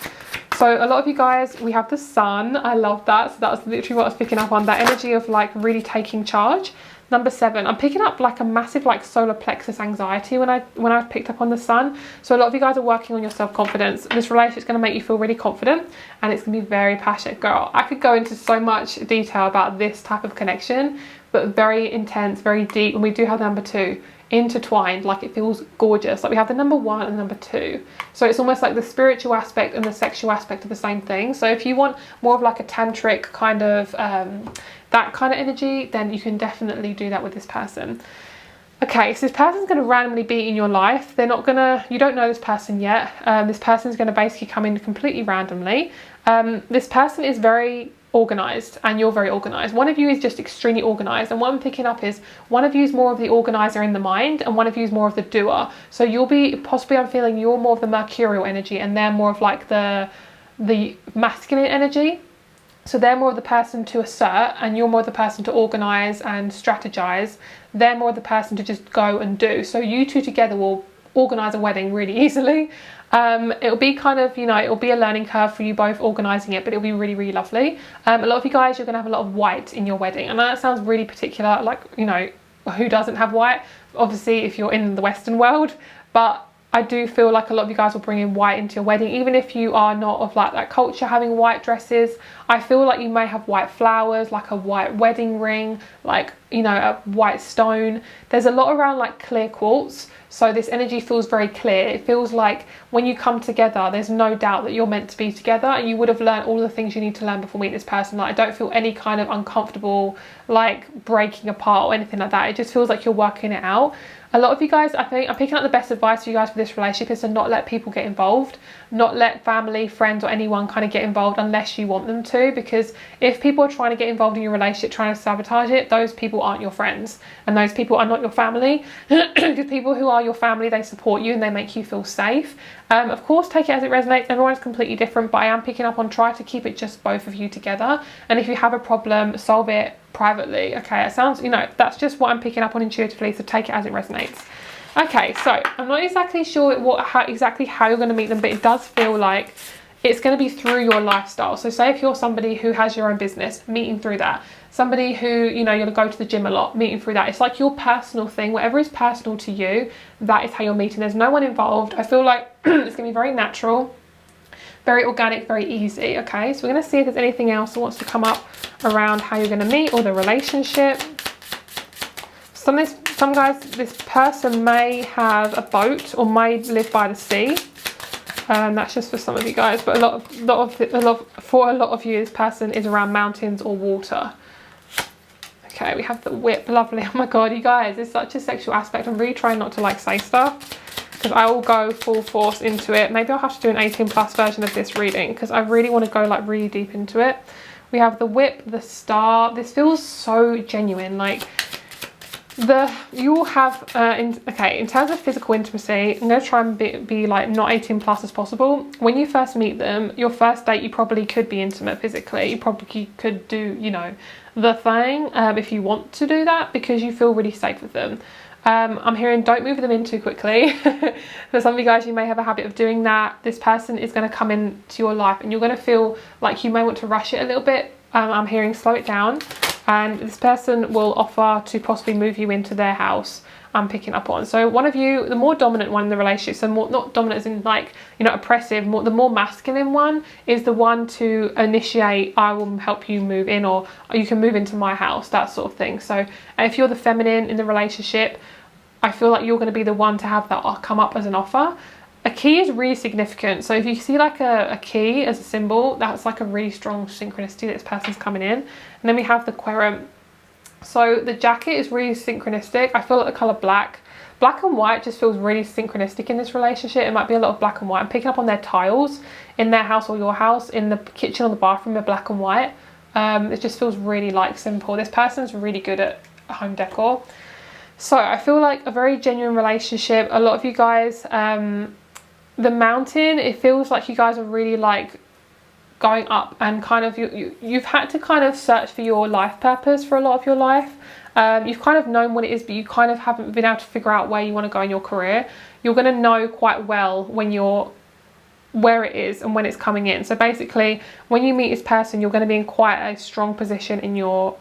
A: So a lot of you guys, we have the Sun. I love that. So that was literally what I was picking up on. That energy of like really taking charge. Number 7, I'm picking up like a massive like solar plexus anxiety when I picked up on the Sun. So a lot of you guys are working on your self-confidence. This relationship is going to make you feel really confident, and it's going to be very passionate. Girl, I could go into so much detail about this type of connection, but very intense, very deep. And we do have the number 2 intertwined, like it feels gorgeous. Like we have the number 1 and the number 2. So it's almost like the spiritual aspect and the sexual aspect of the same thing. So if you want more of like a tantric kind of, that kind of energy, then you can definitely do that with this person. Okay, so this person's going to randomly be in your life. They're not going to, you don't know this person yet. This person's going to basically come in completely randomly. This person is very organized and you're very organized. One of you is just extremely organized, and what I'm picking up is one of you is more of the organizer in the mind and one of you is more of the doer. So you'll be possibly, I'm feeling you're more of the mercurial energy and they're more of like the masculine energy. So they're more of the person to assert and you're more of the person to organize and strategize. They're more of the person to just go and do. So you two together will organize a wedding really easily. It'll be kind of, you know, it'll be a learning curve for you both organizing it, but it'll be really, really lovely. A lot of you guys, you're going to have a lot of white in your wedding. And that sounds really particular, like, you know, who doesn't have white? Obviously, if you're in the Western world, but I do feel like a lot of you guys will bring in white into your wedding. Even if you are not of like that culture having white dresses, I feel like you may have white flowers, like a white wedding ring, like, you know, a white stone. There's a lot around like clear quartz. So this energy feels very clear. It feels like when you come together, there's no doubt that you're meant to be together, and you would have learned all the things you need to learn before meeting this person. Like, I don't feel any kind of uncomfortable, like breaking apart or anything like that. It just feels like you're working it out. A lot of you guys, I think I'm picking up the best advice for you guys for this relationship is to not let people get involved, not let family, friends or anyone kind of get involved unless you want them to, because if people are trying to get involved in your relationship, trying to sabotage it, those people aren't your friends and those people are not your family. Because people who are your family, they support you and they make you feel safe. Of course, take it as it resonates. Everyone's completely different, but I am picking up on try to keep it just both of you together. And if you have a problem, solve it privately. Okay, it sounds, you know, that's just what I'm picking up on intuitively, so take it as it resonates. Okay, so I'm not exactly sure exactly how you're going to meet them, but it does feel like it's going to be through your lifestyle. So say if you're somebody who has your own business, meeting through that. Somebody who, you know, you're going to go to the gym a lot, meeting through that. It's like your personal thing, whatever is personal to you, that is how you're meeting. There's no one involved. I feel like it's going to be very natural, very organic, very easy. Okay, so we're going to see if there's anything else that wants to come up around how you're going to meet or the relationship. Some guys, this person may have a boat or may live by the sea. That's just for some of you guys, but for a lot of you, this person is around mountains or water. Okay, we have the whip. Lovely. Oh my god, you guys, it's such a sexual aspect. I'm really trying not to like say stuff because I will go full force into it. Maybe I'll have to do an 18+ version of this reading because I really want to go like really deep into it. We have the whip, the star. This feels so genuine. Like you'll have in terms of physical intimacy, I'm going to try and be like not 18+ as possible. When you first meet them, your first date, you probably could be intimate physically. You probably could do, you know, the thing if you want to do that because you feel really safe with them. I'm hearing don't move them in too quickly. For some of you guys, you may have a habit of doing that. This person is going to come into your life and you're going to feel like you may want to rush it a little bit. I'm hearing slow it down, and this person will offer to possibly move you into their house. I'm picking up on. So one of you, the more dominant one in the relationship, so more, not dominant as in like, you know, oppressive, the more masculine one is the one to initiate, I will help you move in, or you can move into my house, that sort of thing. So if you're the feminine in the relationship, I feel like you're going to be the one to have that come up as an offer. A key is really significant. So if you see like a key as a symbol, that's like a really strong synchronicity that this person's coming in. And then we have the querent. So the jacket is really synchronistic. I feel like the colour black and white just feels really synchronistic in this relationship. It might be a lot of black and white. I'm picking up on their tiles in their house or your house, in the kitchen or the bathroom are black and white. It just feels really like simple. This person's really good at home decor. So I feel like a very genuine relationship. A lot of you guys, the mountain, it feels like you guys are really like going up and kind of you've had to kind of search for your life purpose for a lot of your life. You've kind of known what it is, but you kind of haven't been able to figure out where you want to go in your career. You're going to know quite well when where it is and when it's coming in. So basically when you meet this person, you're going to be in quite a strong position in your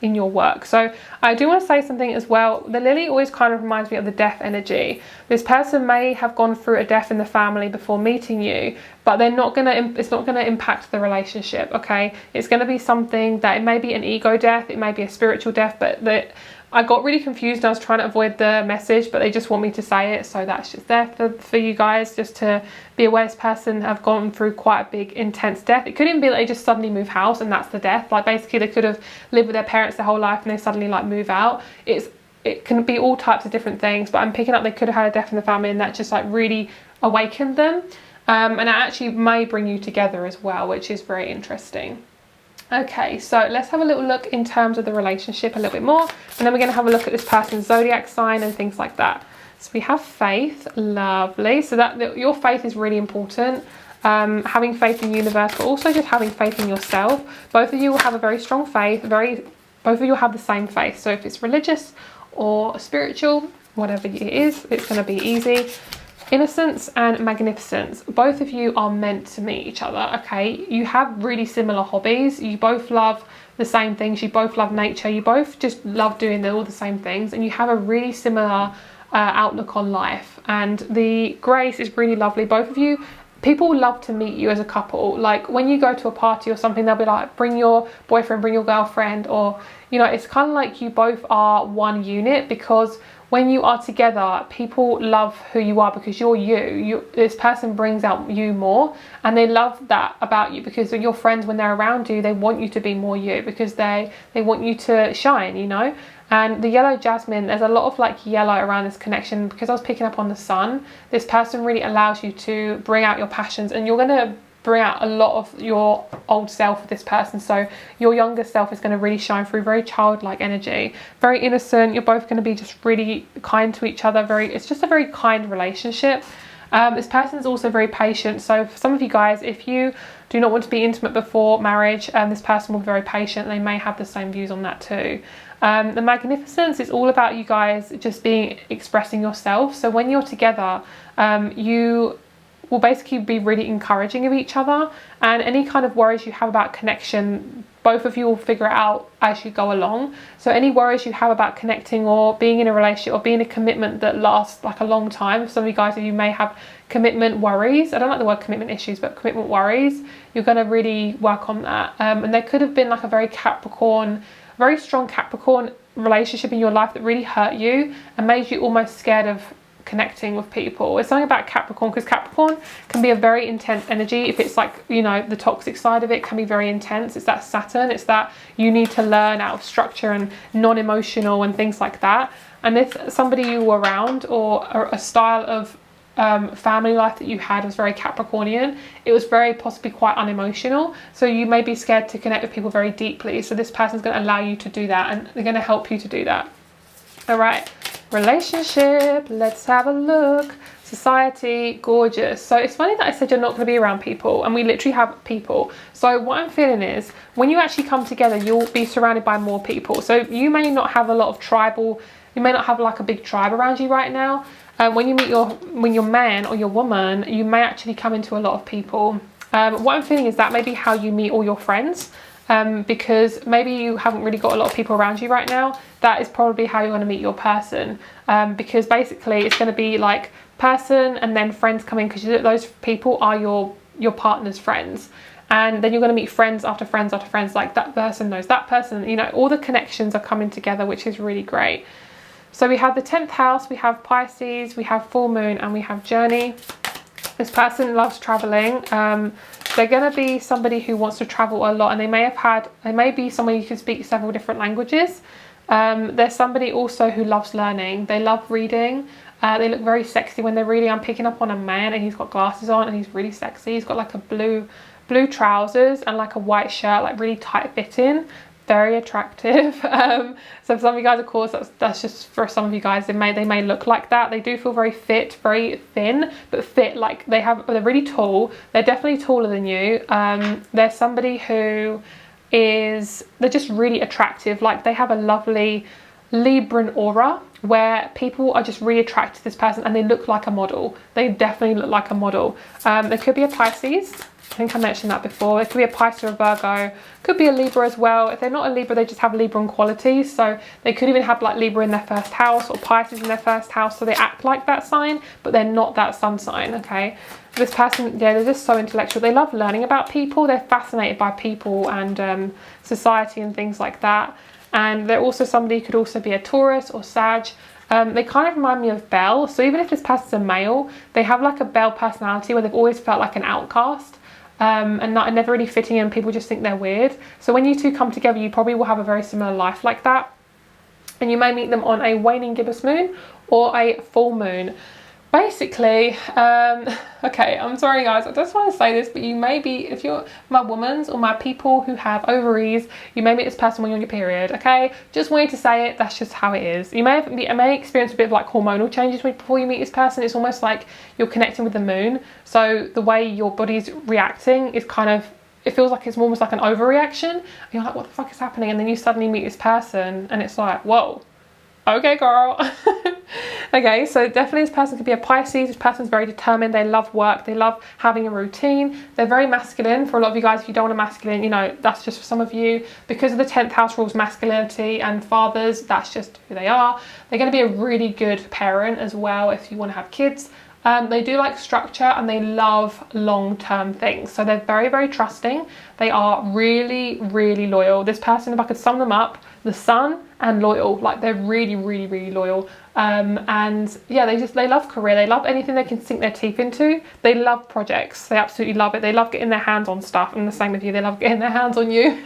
A: in your work. So I do want to say something as well. The lily always kind of reminds me of the death energy. This person may have gone through a death in the family before meeting you, but it's not going to impact the relationship, okay? It's going to be something that, it may be an ego death, it may be a spiritual death, but I got really confused and I was trying to avoid the message, but they just want me to say it, so that's just there for you guys, just to be aware this person have gone through quite a big intense death. It could even be that they just suddenly move house and that's the death. Like basically they could have lived with their parents their whole life and they suddenly like move out. It can be all types of different things, but I'm picking up they could have had a death in the family and that just like really awakened them. And it actually may bring you together as well, which is very interesting. Okay, so let's have a little look in terms of the relationship a little bit more, and then we're going to have a look at this person's zodiac sign and things like that. So we have faith, lovely. So that your faith is really important. Having faith in the universe, but also just having faith in yourself. Both of you will have a very strong faith. Both of you will have the same faith. So if it's religious or spiritual, whatever it is, it's going to be easy. Innocence and magnificence, both of you are meant to meet each other, okay? You have really similar hobbies, you both love the same things, you both love nature, you both just love doing all the same things, and you have a really similar outlook on life. And the grace is really lovely. Both of you, people love to meet you as a couple. Like when you go to a party or something, they'll be like, bring your boyfriend, bring your girlfriend, or you know, it's kind of like you both are one unit, because when you are together, people love who you are because you're you. This person brings out you more, and they love that about you, because your friends, when they're around you, they want you to be more you, because they want you to shine, you know. And the yellow jasmine, there's a lot of like yellow around this connection, because I was picking up on the sun. This person really allows you to bring out your passions, and you're going to bring out a lot of your old self with this person. So your younger self is going to really shine through, very childlike energy, very innocent. You're both going to be just really kind to each other. It's just a very kind relationship. This person is also very patient. So for some of you guys, if you do not want to be intimate before marriage, this person will be very patient. They may have the same views on that too. The magnificence is all about you guys just expressing yourself. So when you're together, you will basically be really encouraging of each other, and any kind of worries you have about connection, both of you will figure it out as you go along. So any worries you have about connecting or being in a relationship or being in a commitment that lasts like a long time, some of you guys, you may have commitment worries. I don't like the word commitment issues, but commitment worries, you're going to really work on that. And there could have been like a very strong Capricorn relationship in your life that really hurt you and made you almost scared of connecting with people. It's something about Capricorn, because Capricorn can be a very intense energy. If it's like, you know, the toxic side of it can be very intense. It's that Saturn, it's that you need to learn out of structure and non-emotional and things like that. And if somebody you were around, or a style of family life that you had was very Capricornian, it was very possibly quite unemotional, so you may be scared to connect with people very deeply. So this person's going to allow you to do that, and they're going to help you to do that. All right, relationship, let's have a look. Society, gorgeous. So it's funny that I said you're not going to be around people, and we literally have people. So what I'm feeling is when you actually come together, you'll be surrounded by more people. So you may not have a lot of tribal, you may not have like a big tribe around you right now. When you meet your man or your woman, you may actually come into a lot of people. What I'm feeling is that may be how you meet all your friends. Because maybe you haven't really got a lot of people around you right now. That is probably how you're going to meet your person, because basically it's going to be like person and then friends coming, because those people are your partner's friends, and then you're going to meet friends after friends after friends, like that person knows that person, you know, all the connections are coming together, which is really great. So we have the 10th house, we have Pisces, we have full moon, and we have journey. This person loves traveling. They're going to be somebody who wants to travel a lot, and they may be someone who can speak several different languages. There's somebody also who loves learning. They love reading. They look very sexy when they're reading. I'm picking up on a man, and he's got glasses on, and he's really sexy. He's got like a blue trousers and like a white shirt, like really tight fitting. Very attractive. So for some of you guys, of course, that's just for some of you guys, they may look like that. They do feel very fit, very thin, but fit. Like they're really tall. They're definitely taller than you. There's somebody who they're just really attractive. Like they have a lovely Libran aura, where people are just really attracted to this person and they look like a model. They definitely look like a model. There could be a Pisces. I think I mentioned that before. It could be a Pisces or a Virgo. Could be a Libra as well. If they're not a Libra, they just have Libran qualities. So they could even have like Libra in their first house or Pisces in their first house. So they act like that sign, but they're not that sun sign, okay? This person, yeah, they're just so intellectual. They love learning about people. They're fascinated by people and society and things like that. And they're also somebody who could also be a Taurus or Sag. They kind of remind me of Belle. So even if this person's a male, they have like a Belle personality where they've always felt like an outcast and not never really fitting in. People just think they're weird. So when you two come together, you probably will have a very similar life like that. And you may meet them on a waning gibbous moon or a full moon. Basically, okay, I'm sorry guys, I just want to say this, but you may be, if you're my womans or my people who have ovaries, you may meet this person when you're on your period, okay? Just wanted to say it, that's just how it is. You may experience a bit of like hormonal changes before you meet this person. It's almost like you're connecting with the moon. So the way your body's reacting is kind of, it feels like it's almost like an overreaction. And you're like, what the fuck is happening? And then you suddenly meet this person and it's like, whoa. Okay, girl. Okay, so definitely this person could be a Pisces. This person's very determined. They love work. They love having a routine. They're very masculine. For a lot of you guys, if you don't want a masculine, you know, that's just for some of you. Because of the 10th house rules masculinity and fathers, that's just who they are. They're going to be a really good parent as well if you want to have kids. They do like structure and they love long-term things. So they're very, very trusting. They are really, really loyal. This person, if I could sum them up, the sun and loyal, like they're really, really, really loyal. And yeah, they love career. They love anything they can sink their teeth into. They love projects. They absolutely love it. They love getting their hands on stuff. And the same with you, they love getting their hands on you.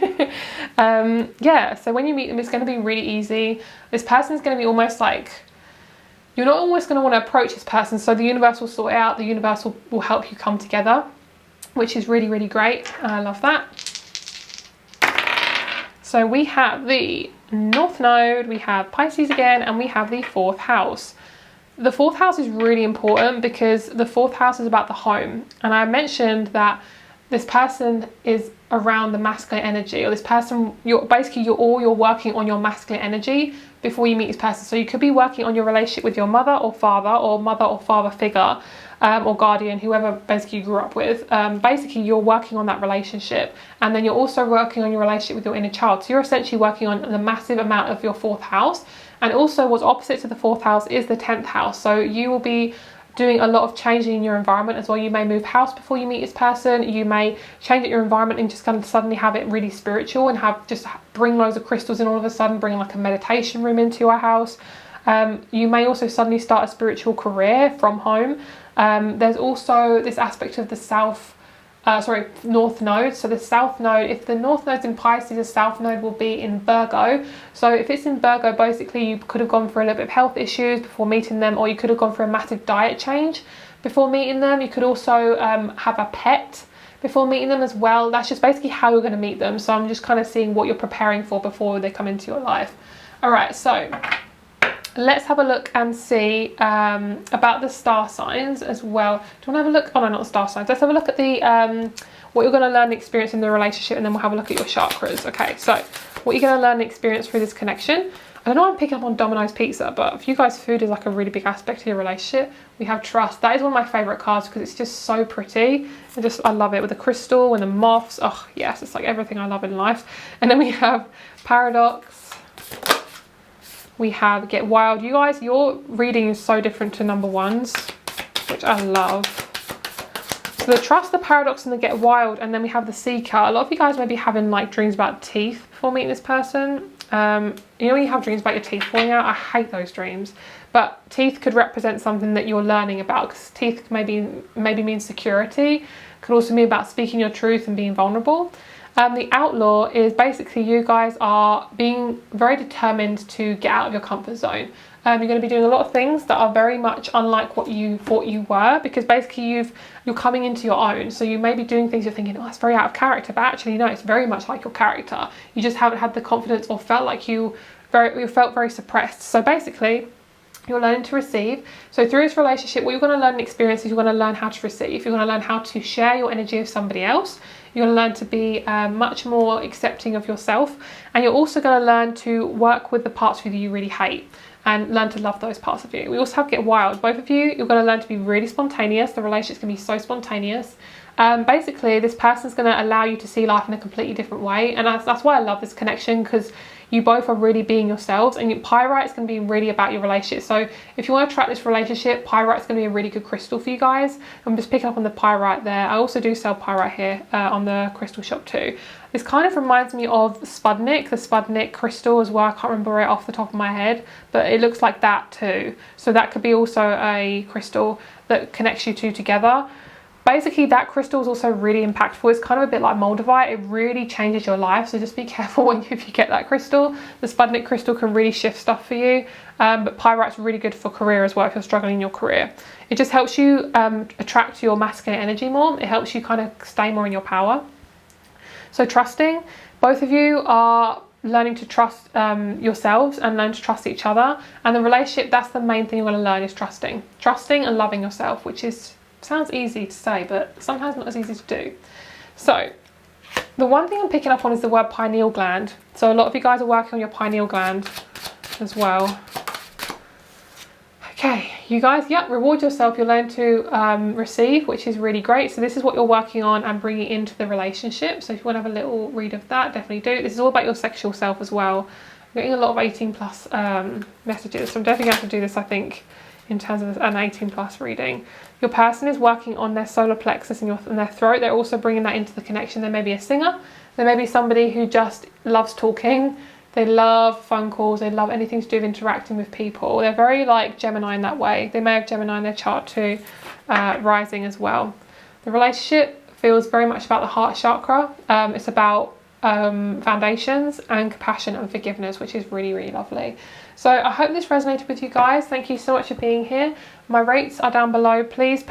A: Yeah, so when you meet them, it's going to be really easy. This person's going to be almost like, you're not always going to want to approach this person, so the universe will sort it out. The universe will help you come together, which is really, really great. I love that. So we have the North Node, we have Pisces again, and we have the 4th house. The 4th house is really important because the 4th house is about the home. And I mentioned that this person is around the masculine energy, or this person, you're working on your masculine energy before you meet this person. So you could be working on your relationship with your mother or father figure, or guardian, whoever basically you grew up with. Basically you're working on that relationship, and then you're also working on your relationship with your inner child. So you're essentially working on the massive amount of your 4th house. And also what's opposite to the 4th house is the 10th house. So you will be doing a lot of changing in your environment as well. You may move house before you meet this person. You may change your environment and just kind of suddenly have it really spiritual and bring loads of crystals in all of a sudden, bring like a meditation room into your house. You may also suddenly start a spiritual career from home. There's also this aspect of the North Node. So the South Node, if the North Node's in Pisces, the South Node will be in Virgo. So if it's in Virgo, basically you could have gone through a little bit of health issues before meeting them, or you could have gone through a massive diet change before meeting them. You could also have a pet before meeting them as well. That's just basically how you're going to meet them. So I'm just kind of seeing what you're preparing for before they come into your life. All right, so let's have a look and see about the star signs as well. Do you want to have a look? Oh no, not the star signs. Let's have a look at the what you're going to learn and experience in the relationship, and then we'll have a look at your chakras. Okay, so what you're going to learn and experience through this connection. I don't know, I'm picking up on Domino's Pizza, but for you guys, food is like a really big aspect of your relationship. We have trust. That is one of my favourite cards because it's just so pretty. I love it with the crystal and the moths. Oh yes, it's like everything I love in life. And then we have paradox. We have get wild. You guys, your reading is so different to number ones, which I love. So the trust, the paradox, and the get wild, and then we have the seeker. A lot of you guys may be having like dreams about teeth before meeting this person. You know when you have dreams about your teeth falling out? I hate those dreams. But teeth could represent something that you're learning about, because teeth maybe mean security. Could also mean about speaking your truth and being vulnerable. The outlaw is basically you guys are being very determined to get out of your comfort zone. You're going to be doing a lot of things that are very much unlike what you thought you were, because basically you're coming into your own. So you may be doing things you're thinking, oh, that's very out of character, but actually no, it's very much like your character. You just haven't had the confidence or felt like you felt very suppressed. So basically you're learning to receive. So through this relationship, what you're going to learn and experience is you're going to learn how to receive. You're going to learn how to share your energy with somebody else. You're going to learn to be much more accepting of yourself, and you're also going to learn to work with the parts of you that you really hate and learn to love those parts of you. We also have Get Wild. Both of you, you're going to learn to be really spontaneous. The relationship's going to be so spontaneous. Basically, this person's going to allow you to see life in a completely different way, and that's why I love this connection, because you both are really being yourselves, and pyrite is going to be really about your relationship. So if you want to track this relationship, pyrite is going to be a really good crystal for you guys. I'm just picking up on the pyrite there. I also do sell pyrite here on the crystal shop too. This kind of reminds me of Spudnik, the Spudnik crystal as well. I can't remember it off the top of my head, but it looks like that too. So that could be also a crystal that connects you two together. Basically, that crystal is also really impactful. It's kind of a bit like Moldavite. It really changes your life, so just be careful if you get that crystal. The Spudnik crystal can really shift stuff for you, but pyrite's really good for career as well if you're struggling in your career. It just helps you attract your masculine energy more. It helps you kind of stay more in your power. So trusting, both of you are learning to trust yourselves and learn to trust each other. And the relationship, that's the main thing you're going to learn, is trusting. Trusting and loving yourself, which sounds easy to say, but sometimes not as easy to do. So the one thing I'm picking up on is the word pineal gland. So a lot of you guys are working on your pineal gland as well. Okay, you guys, yep, reward yourself. You'll learn to receive, which is really great. So this is what you're working on and bringing into the relationship. So if you want to have a little read of that, definitely do. This is all about your sexual self as well. I'm getting a lot of 18 plus messages, so I'm definitely going to have to do this, I think, in terms of an 18 plus reading. Your person is working on their solar plexus and their throat. They're also bringing that into the connection. There may be a singer. There may be somebody who just loves talking. They love phone calls. They love anything to do with interacting with people. They're very like Gemini in that way. They may have Gemini in their chart too, rising as well. The relationship feels very much about the heart chakra. It's about foundations and compassion and forgiveness, which is really, really lovely. So I hope this resonated with you guys. Thank you so much for being here. My rates are down below. Please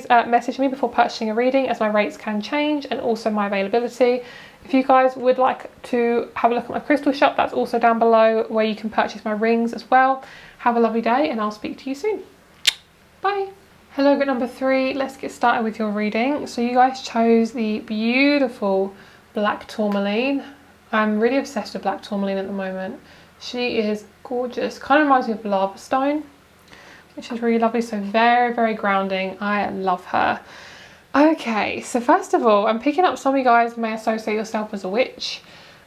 A: message me before purchasing a reading, as my rates can change, and also my availability. If you guys would like to have a look at my crystal shop, that's also down below, where you can purchase my rings as well. Have a lovely day, and I'll speak to you soon. Bye. Hello, group number 3. Let's get started with your reading. So you guys chose the beautiful black tourmaline. I'm really obsessed with black tourmaline at the moment. She is gorgeous. Kind of reminds me of lava stone, which is really lovely. So very, very grounding. I love her. Okay, so first of all, I'm picking up some of you guys may associate yourself as a witch.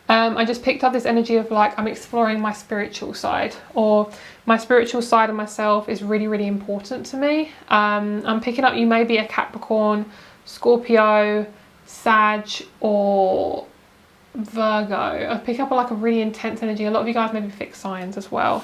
A: I just picked up this energy of like, I'm exploring my spiritual side, or my spiritual side of myself is really, really important to me. I'm picking up, you may be a Capricorn, Scorpio, Sag, or Virgo. I pick up like a really intense energy. A lot of you guys may be fixed signs as well.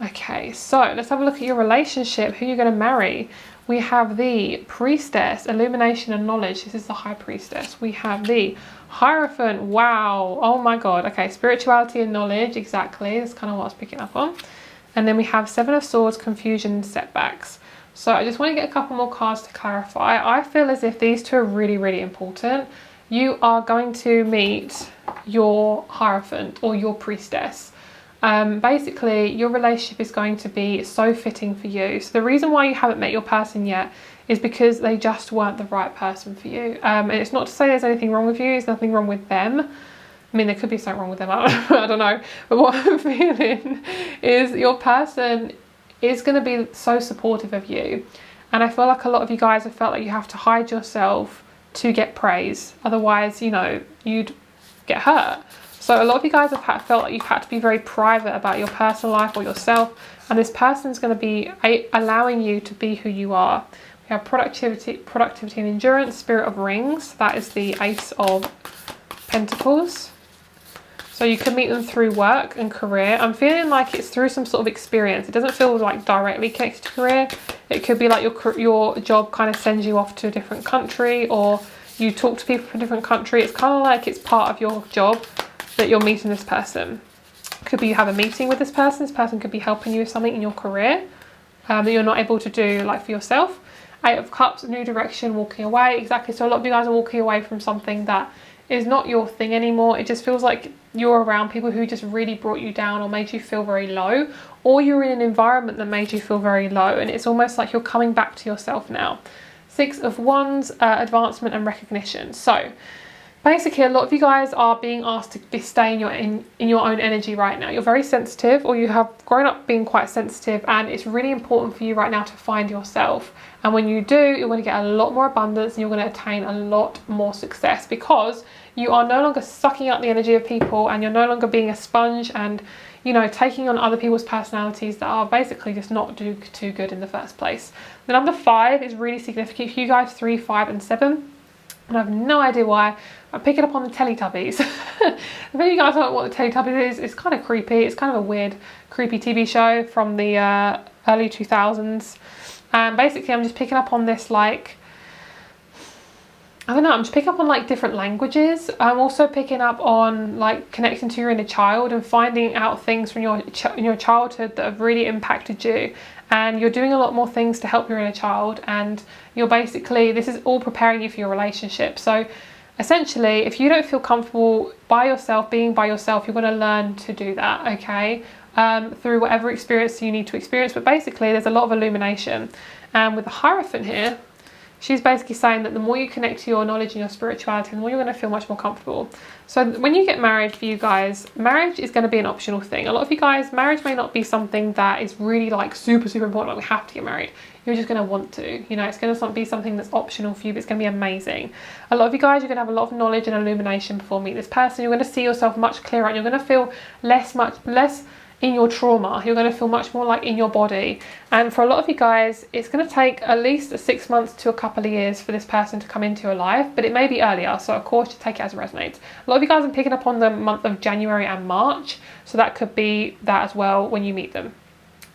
A: Okay, so let's have a look at your relationship, who you're going to marry. We have the Priestess, Illumination and Knowledge. This is the High Priestess. We have the Hierophant. Wow. Oh my God. Okay, spirituality and knowledge. Exactly. That's kind of what I was picking up on. And then we have Seven of Swords, Confusion and Setbacks. So I just want to get a couple more cards to clarify. I feel as if these two are really, really important. You are going to meet your Hierophant or your Priestess. Basically, your relationship is going to be so fitting for you. So the reason why you haven't met your person yet is because they just weren't the right person for you. And it's not to say there's anything wrong with you. There's nothing wrong with them. I mean, there could be something wrong with them. I don't know. But what I'm feeling is your person is going to be so supportive of you. And I feel like a lot of you guys have felt like you have to hide yourself to get praise. Otherwise, you know, you'd get hurt. So a lot of you guys have felt like you've had to be very private about your personal life or yourself, and this person is going to be allowing you to be who you are. We have productivity and endurance, Spirit of Rings. That is the Ace of Pentacles. So you can meet them through work and career. I'm feeling like it's through some sort of experience. It doesn't feel like directly connected to career. It could be like your job kind of sends you off to a different country, or you talk to people from a different country. It's kind of like it's part of your job that you're meeting this person. Could be you have a meeting with this person. This person could be helping you with something in your career that you're not able to do like for yourself. 8 of Cups, new direction, walking away. Exactly. So a lot of you guys are walking away from something that is not your thing anymore. It just feels like you're around people who just really brought you down or made you feel very low, or you're in an environment that made you feel very low, and it's almost like you're coming back to yourself now. 6 of Wands, advancement and recognition. So Basically, a lot of you guys are being asked to stay in your own energy right now. You're very sensitive, or you have grown up being quite sensitive, and it's really important for you right now to find yourself. And when you do, you're going to get a lot more abundance and you're going to attain a lot more success, because you are no longer sucking up the energy of people, and you're no longer being a sponge and, you know, taking on other people's personalities that are basically just not too good in the first place. The number 5 is really significant for you guys, 3, 5 and 7. And I have no idea why. I'm picking up on the Teletubbies. If any of you guys don't know what the Teletubbies is, it's kind of creepy. It's kind of a weird, creepy TV show from the early 2000s. And basically I'm just picking up on this, like, I don't know, I'm just picking up on like different languages. I'm also picking up on like connecting to your inner child and finding out things from your childhood that have really impacted you. And you're doing a lot more things to help your inner child, and you're basically, this is all preparing you for your relationship. So essentially, if you don't feel comfortable by yourself, being by yourself, you're going to learn to do that, okay? Through whatever experience you need to experience. But basically there's a lot of illumination. And with the Hierophant here, she's basically saying that the more you connect to your knowledge and your spirituality, the more you're going to feel much more comfortable. So when you get married, for you guys, marriage is going to be an optional thing. A lot of you guys, marriage may not be something that is really like super important, like we have to get married. You're just going to want to, you know, it's going to be something that's optional for you, but it's going to be amazing. A lot of you guys, you're going to have a lot of knowledge and illumination before meeting this person. You're going to see yourself much clearer, and you're going to feel less in your trauma. You're going to feel much more like in your body. And for a lot of you guys, it's going to take at least 6 months to a couple of years for this person to come into your life, but it may be earlier, so of course you take it as it resonates. A lot of you guys are picking up on the month of January and March, so that could be that as well when you meet them.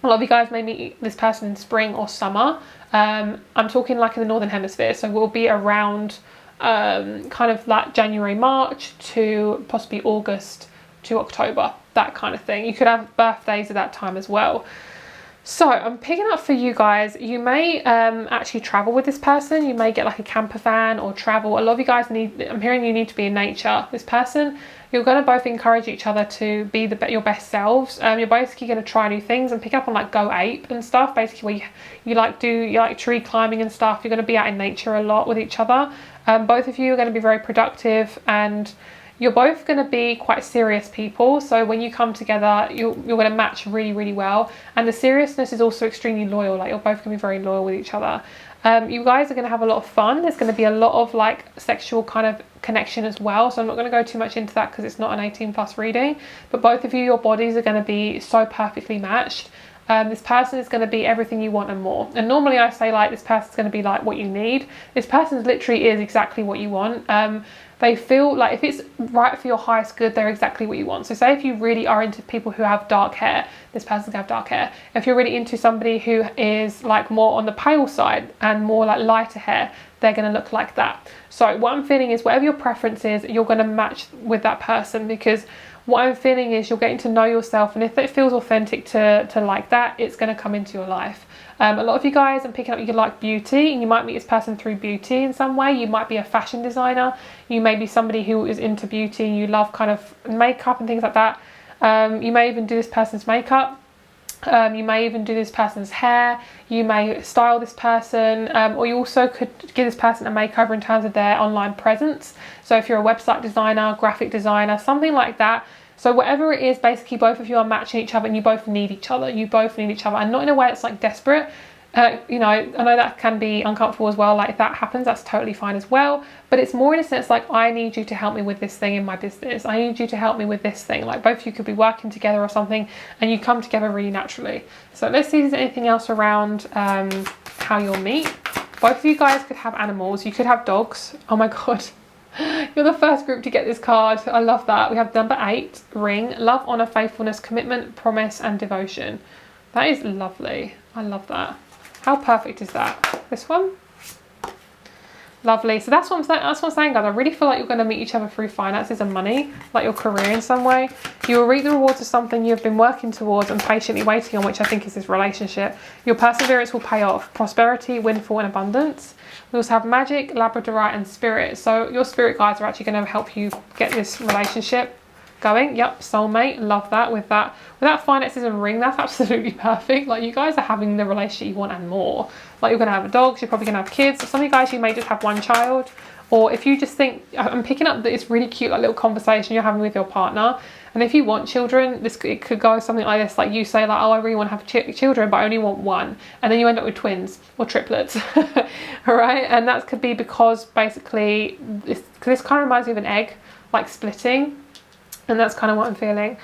A: A lot of you guys may meet this person in spring or summer. I'm talking like in the Northern Hemisphere, so we'll be around kind of like January, March to possibly August to October, that kind of thing. You could have birthdays at that time as well. So I'm picking up for you guys, you may actually travel with this person. You may get like a camper van or travel. A lot of you guys I'm hearing you need to be in nature. This person, you're going to both encourage each other to be your best selves. You're basically going to try new things and pick up on like Go Ape and stuff, basically where you like tree climbing and stuff. You're going to be out in nature a lot with each other. Both of you are going to be very productive, and you're both going to be quite serious people. So when you come together, you're going to match really, really well. And the seriousness is also extremely loyal. Like, you're both going to be very loyal with each other. You guys are going to have a lot of fun. There's going to be a lot of like sexual kind of connection as well. So I'm not going to go too much into that because it's not an 18+ reading. But both of you, your bodies are going to be so perfectly matched. This person is going to be everything you want and more. And normally I say like this person's going to be like what you need. This person literally is exactly what you want. They feel like if it's right for your highest good, they're exactly what you want. So say if you really are into people who have dark hair, this person's gonna have dark hair. If you're really into somebody who is like more on the pale side and more like lighter hair, they're gonna look like that. So what I'm feeling is whatever your preference is, you're gonna match with that person, because what I'm feeling is you're getting to know yourself, and if it feels authentic to like that, it's going to come into your life. A lot of you guys, I'm picking up, you like beauty, and you might meet this person through beauty in some way. You might be a fashion designer. You may be somebody who is into beauty and you love kind of makeup and things like that. You may even do this person's makeup. You may even do this person's hair. You may style this person, or you also could give this person a makeover in terms of their online presence. So if you're a website designer, graphic designer, something like that. So whatever it is, basically both of you are matching each other, and you both need each other. You both need each other, and not in a way that's like desperate. You know, I know that can be uncomfortable as well. Like if that happens, that's totally fine as well. But it's more in a sense like, I need you to help me with this thing in my business. I need you to help me with this thing. Like both of you could be working together or something, and you come together really naturally. So let's see if there's anything else around how you'll meet. Both of you guys could have animals. You could have dogs. Oh my God. You're the first group to get this card. I love that. We have number 8, ring, love, honor, faithfulness, commitment, promise, and devotion. That is lovely. I love that. How perfect is that? This one? Lovely. So that's what I'm saying, guys. I really feel like you're going to meet each other through finances and money, like your career in some way. You will reap the rewards of something you've been working towards and patiently waiting on, which I think is this relationship. Your perseverance will pay off. Prosperity, windfall, and abundance. We also have magic, labradorite, and spirit. So your spirit guides are actually going to help you get this relationship. going. Yep, soulmate, love that. With that finances and ring, that's absolutely perfect. Like, you guys are having the relationship you want and more. Like, you're gonna have a dog, so you're probably gonna have kids. Some of you guys, you may just have one child, or if you just think, I'm picking up that it's really cute, like little conversation you're having with your partner. And if you want children, it could go something like this, like you say like, oh, I really want to have children, but I only want one, and then you end up with twins or triplets. All right, and that could be because basically this kind of reminds me of an egg, like splitting, and that's kind of what I'm feeling.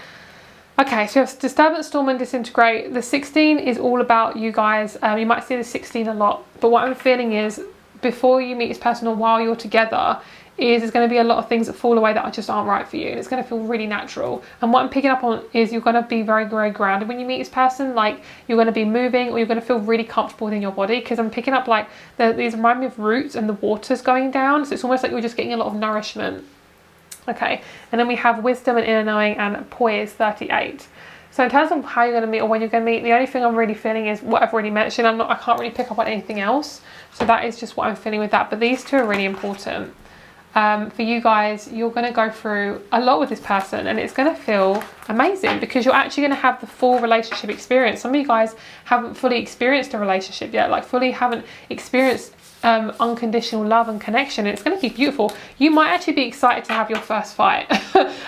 A: Okay, so you have disturbance, storm, and disintegrate. The 16 is all about you guys. You might see the 16 a lot, but what I'm feeling is before you meet this person or while you're together, there's going to be a lot of things that fall away that just aren't right for you, and it's going to feel really natural. And what I'm picking up on is you're going to be very, very grounded when you meet this person. Like, you're going to be moving, or you're going to feel really comfortable within your body, because I'm picking up like these remind me of roots and the water's going down, so it's almost like you're just getting a lot of nourishment. Okay, and then we have wisdom and inner knowing and poise, 38. So in terms of how you're going to meet or when you're going to meet, the only thing I'm really feeling is what I've already mentioned. I can't really pick up on anything else, so that is just what I'm feeling with that. But these two are really important. For you guys, you're going to go through a lot with this person, and it's going to feel amazing because you're actually going to have the full relationship experience. Some of you guys haven't fully experienced a relationship yet, like fully haven't experienced unconditional love and connection, and it's going to be beautiful. You might actually be excited to have your first fight.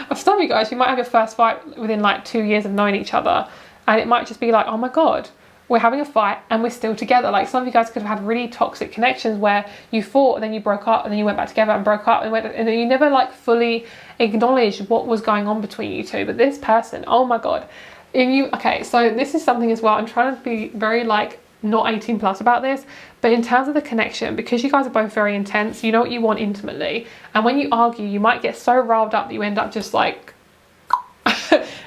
A: Of some of you guys, you might have your first fight within like 2 years of knowing each other, and it might just be like, oh my god, we're having a fight and we're still together. Like, some of you guys could have had really toxic connections where you fought and then you broke up and then you went back together and broke up and then you never like fully acknowledged what was going on between you two. But this person, oh my god. Okay, so this is something as well. I'm trying to be very like not 18 plus about this, but in terms of the connection, because you guys are both very intense, you know what you want intimately, and when you argue, you might get so riled up that you end up just like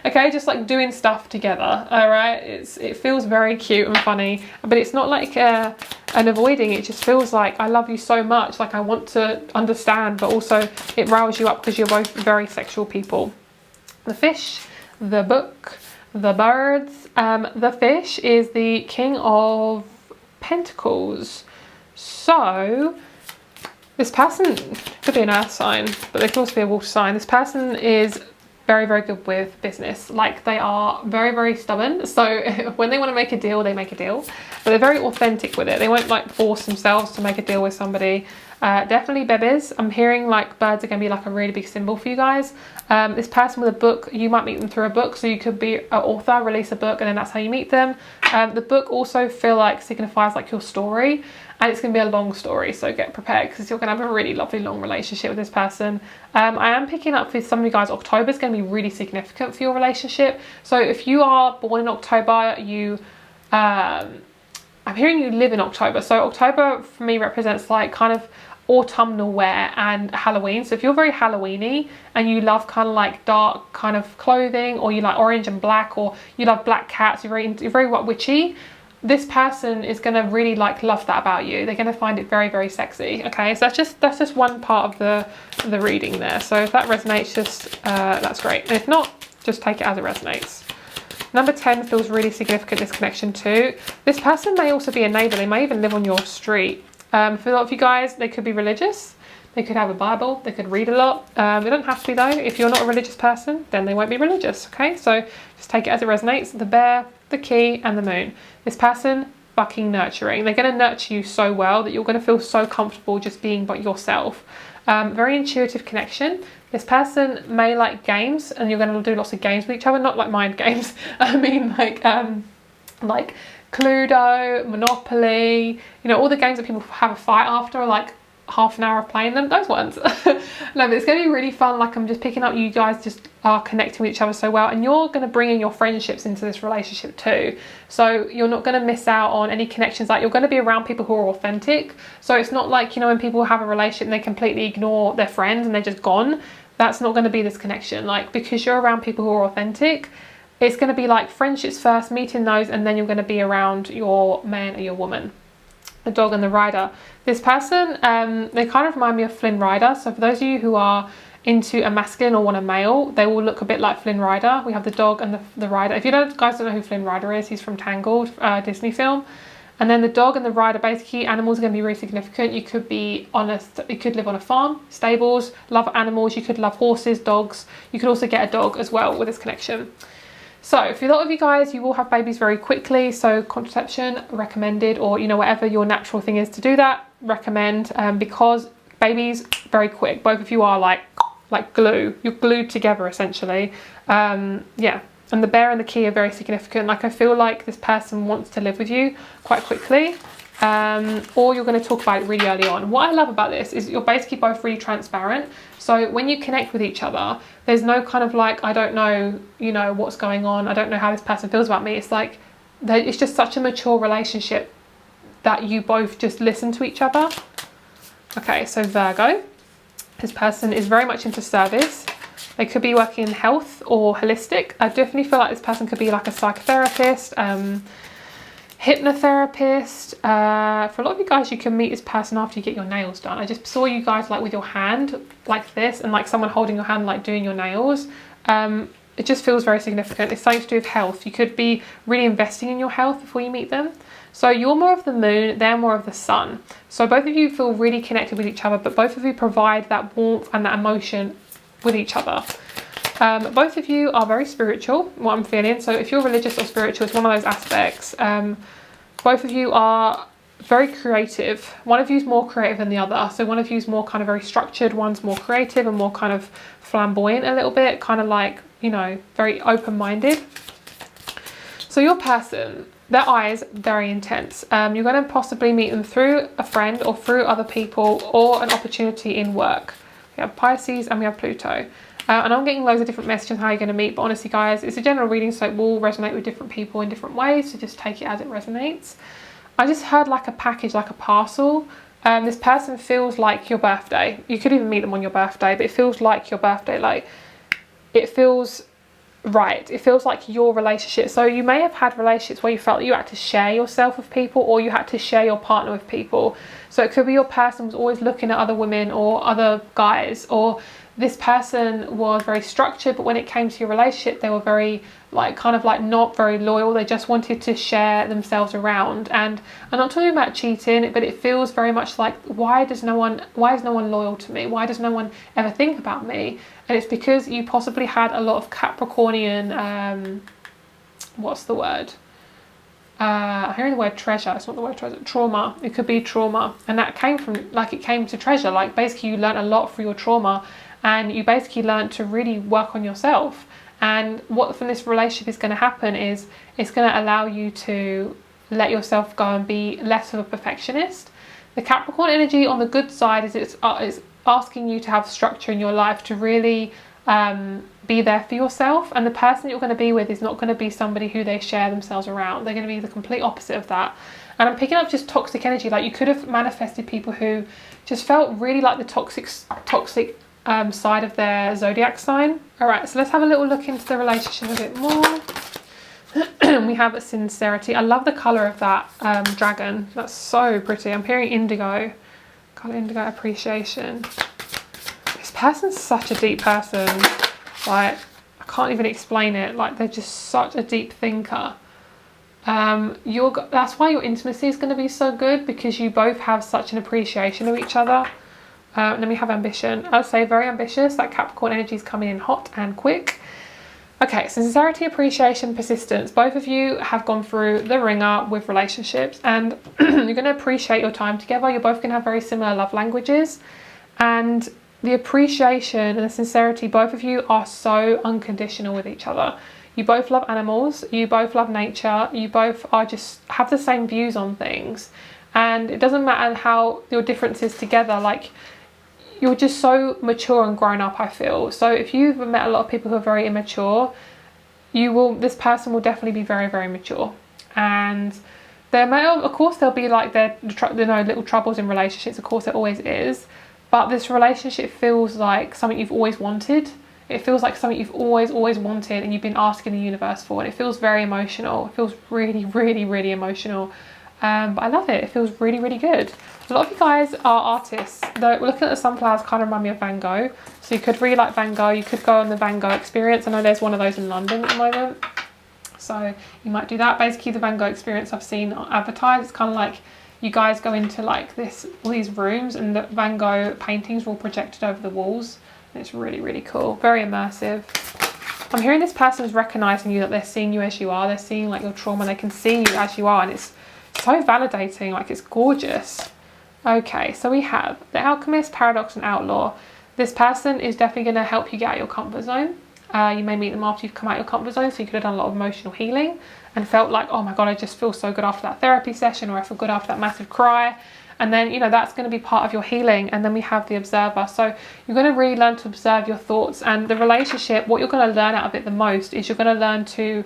A: okay, just like doing stuff together. All right, it feels very cute and funny, but it's not like an avoiding. It just feels like I love you so much, like I want to understand, but also it riles you up because you're both very sexual people. The fish, the book, the birds. The fish is the King of Pentacles. So this person could be an earth sign, but they could also be a water sign. This person is very, very good with business. Like, they are very, very stubborn. So when they want to make a deal, they make a deal, but they're very authentic with it. They won't like force themselves to make a deal with somebody. Definitely babies. I'm hearing like birds are going to be like a really big symbol for you guys. This person with a book, you might meet them through a book. So you could be an author, release a book, and then that's how you meet them. The book also feel like signifies like your story, and it's going to be a long story, so get prepared because you're going to have a really lovely long relationship with this person. I am picking up for some of you guys, October is going to be really significant for your relationship. So if you are born in October, I'm hearing you live in October. So October for me represents like kind of autumnal wear and Halloween. So if you're very Halloweeny and you love kind of like dark kind of clothing, or you like orange and black, or you love black cats, you're very witchy, this person is going to really like love that about you. They're going to find it very, very sexy. Okay, so that's just one part of the reading there. So if that resonates, just that's great, and if not, just take it as it resonates. Number 10 feels really significant, this connection too. This person may also be a neighbor. They may even live on your street. For a lot of you guys, they could be religious. They could have a Bible. They could read a lot. They don't have to be though. If you're not a religious person, then they won't be religious. Okay, so just take it as it resonates. The bear, the key, and the moon. This person, fucking nurturing. They're going to nurture you so well that you're going to feel so comfortable just being but yourself. Very intuitive connection. This person may like games, and you're going to do lots of games with each other. Not like mind games. I mean like Cluedo, Monopoly, you know, all the games that people have a fight after, like half an hour of playing them, those ones. No, but it's going to be really fun. Like, I'm just picking up, you guys just are connecting with each other so well, and you're going to bring in your friendships into this relationship too. So you're not going to miss out on any connections. Like, you're going to be around people who are authentic. So it's not like, you know, when people have a relationship and they completely ignore their friends and they're just gone. That's not going to be this connection. Like, because you're around people who are authentic, it's going to be like friendships first, meeting those, and then you're going to be around your man or your woman. The dog and the rider. This person, they kind of remind me of Flynn Rider. So for those of you who are into a masculine or want a male, they will look a bit like Flynn Rider. We have the dog and the rider. If you guys don't know who Flynn Rider is, he's from Tangled, Disney film. And then the dog and the rider, basically animals are going to be really significant. You could live on a farm, stables, love animals. You could love horses, dogs. You could also get a dog as well with this connection. So for a lot of you guys, you will have babies very quickly. So contraception recommended, or whatever your natural thing is to do that, recommend, because babies very quick. Both of you are like glue. You're glued together essentially. Yeah. And the bear and the key are very significant. Like, I feel like this person wants to live with you quite quickly, or you're going to talk about it really early on. What I love about this is you're basically both really transparent. So when you connect with each other, there's no kind of like, I don't know, what's going on. I don't know how this person feels about me. It's like, it's just such a mature relationship that you both just listen to each other. Okay, so Virgo, this person is very much into service. They could be working in health or holistic. I definitely feel like this person could be like a psychotherapist, hypnotherapist. For a lot of you guys, you can meet this person after you get your nails done. I just saw you guys like with your hand like this, and like someone holding your hand like doing your nails. It just feels very significant. It's something to do with health. You could be really investing in your health before you meet them. So you're more of the moon, they're more of the sun. So both of you feel really connected with each other, but both of you provide that warmth and that emotion with each other. Both of you are very spiritual, what I'm feeling. So if you're religious or spiritual, it's one of those aspects. Both of you are very creative. One of you is more creative than the other. So one of you is more kind of very structured, one's more creative and more kind of flamboyant a little bit, kind of like, very open-minded. So your person, their eyes, very intense. You're going to possibly meet them through a friend or through other people or an opportunity in work. We have Pisces and we have Pluto. And I'm getting loads of different messages on how you're going to meet, but honestly guys, it's a general reading, so it will resonate with different people in different ways, so just take it as it resonates. I just heard like a package, like a parcel. This person feels like your birthday. You could even meet them on your birthday, but it feels like your birthday. Like, it feels right. It feels like your relationship. So you may have had relationships where you felt that you had to share yourself with people, or you had to share your partner with people. So it could be your person was always looking at other women or other guys, or this person was very structured, but when it came to your relationship, they were very not very loyal. They just wanted to share themselves around. And I'm not talking about cheating, but it feels very much like, why is no one loyal to me? Why does no one ever think about me? And it's because you possibly had a lot of Capricornian, what's the word? I'm hearing the word treasure. It's not the word treasure. Trauma. It could be trauma. And that came from, it came to treasure. Like, basically you learned a lot through your trauma, and you basically learned to really work on yourself. And what from this relationship is going to happen is it's going to allow you to let yourself go and be less of a perfectionist. The Capricorn energy on the good side is it's asking you to have structure in your life, to really be there for yourself. And the person you're going to be with is not going to be somebody who they share themselves around. They're going to be the complete opposite of that. And I'm picking up just toxic energy. Like, you could have manifested people who just felt really like the toxic side of their zodiac sign. All right, so let's have a little look into the relationship a bit more. We have a sincerity. I love the color of that dragon. That's so pretty. I'm hearing indigo. Color indigo, appreciation. This person's such a deep person. Like, I can't even explain it. Like, they're just such a deep thinker. That's why your intimacy is going to be so good, because you both have such an appreciation of each other. Then we have ambition. I'd say very ambitious. That Capricorn energy is coming in hot and quick. Okay, sincerity, appreciation, persistence. Both of you have gone through the ringer with relationships, and you're going to appreciate your time together. You're both going to have very similar love languages, and the appreciation and the sincerity, both of you are so unconditional with each other. You both love animals. You both love nature. You both are just have the same views on things, and it doesn't matter how your differences together. Like, you're just so mature and grown up, I feel. So if you've met a lot of people who are very immature, this person will definitely be very, very mature. And there may, of course, there'll be like little troubles in relationships. Of course, there always is. But this relationship feels like something you've always wanted. It feels like something you've always wanted, and you've been asking the universe for. And it feels very emotional. It feels really, really, really emotional. But I love it. It feels really, really good. A lot of you guys are artists. Looking at the sunflowers kind of remind me of Van Gogh. So you could really like Van Gogh. You could go on the Van Gogh experience. I know there's one of those in London at the moment. So you might do that. Basically the Van Gogh experience I've seen advertised, it's kind of like you guys go into like all these rooms and the Van Gogh paintings are all projected over the walls. And it's really, really cool. Very immersive. I'm hearing this person's recognizing you, that they're seeing you as you are. They're seeing like your trauma. They can see you as you are, and it's so validating. Like, it's gorgeous. Okay, so we have the Alchemist, Paradox, and Outlaw. This person is definitely going to help you get out of your comfort zone. You may meet them after you've come out of your comfort zone, so you could have done a lot of emotional healing and felt like, oh my God, I just feel so good after that therapy session, or I feel good after that massive cry. And then, you know, that's going to be part of your healing. And then we have the Observer. So you're going to really learn to observe your thoughts, and the relationship, what you're going to learn out of it the most is you're going to learn to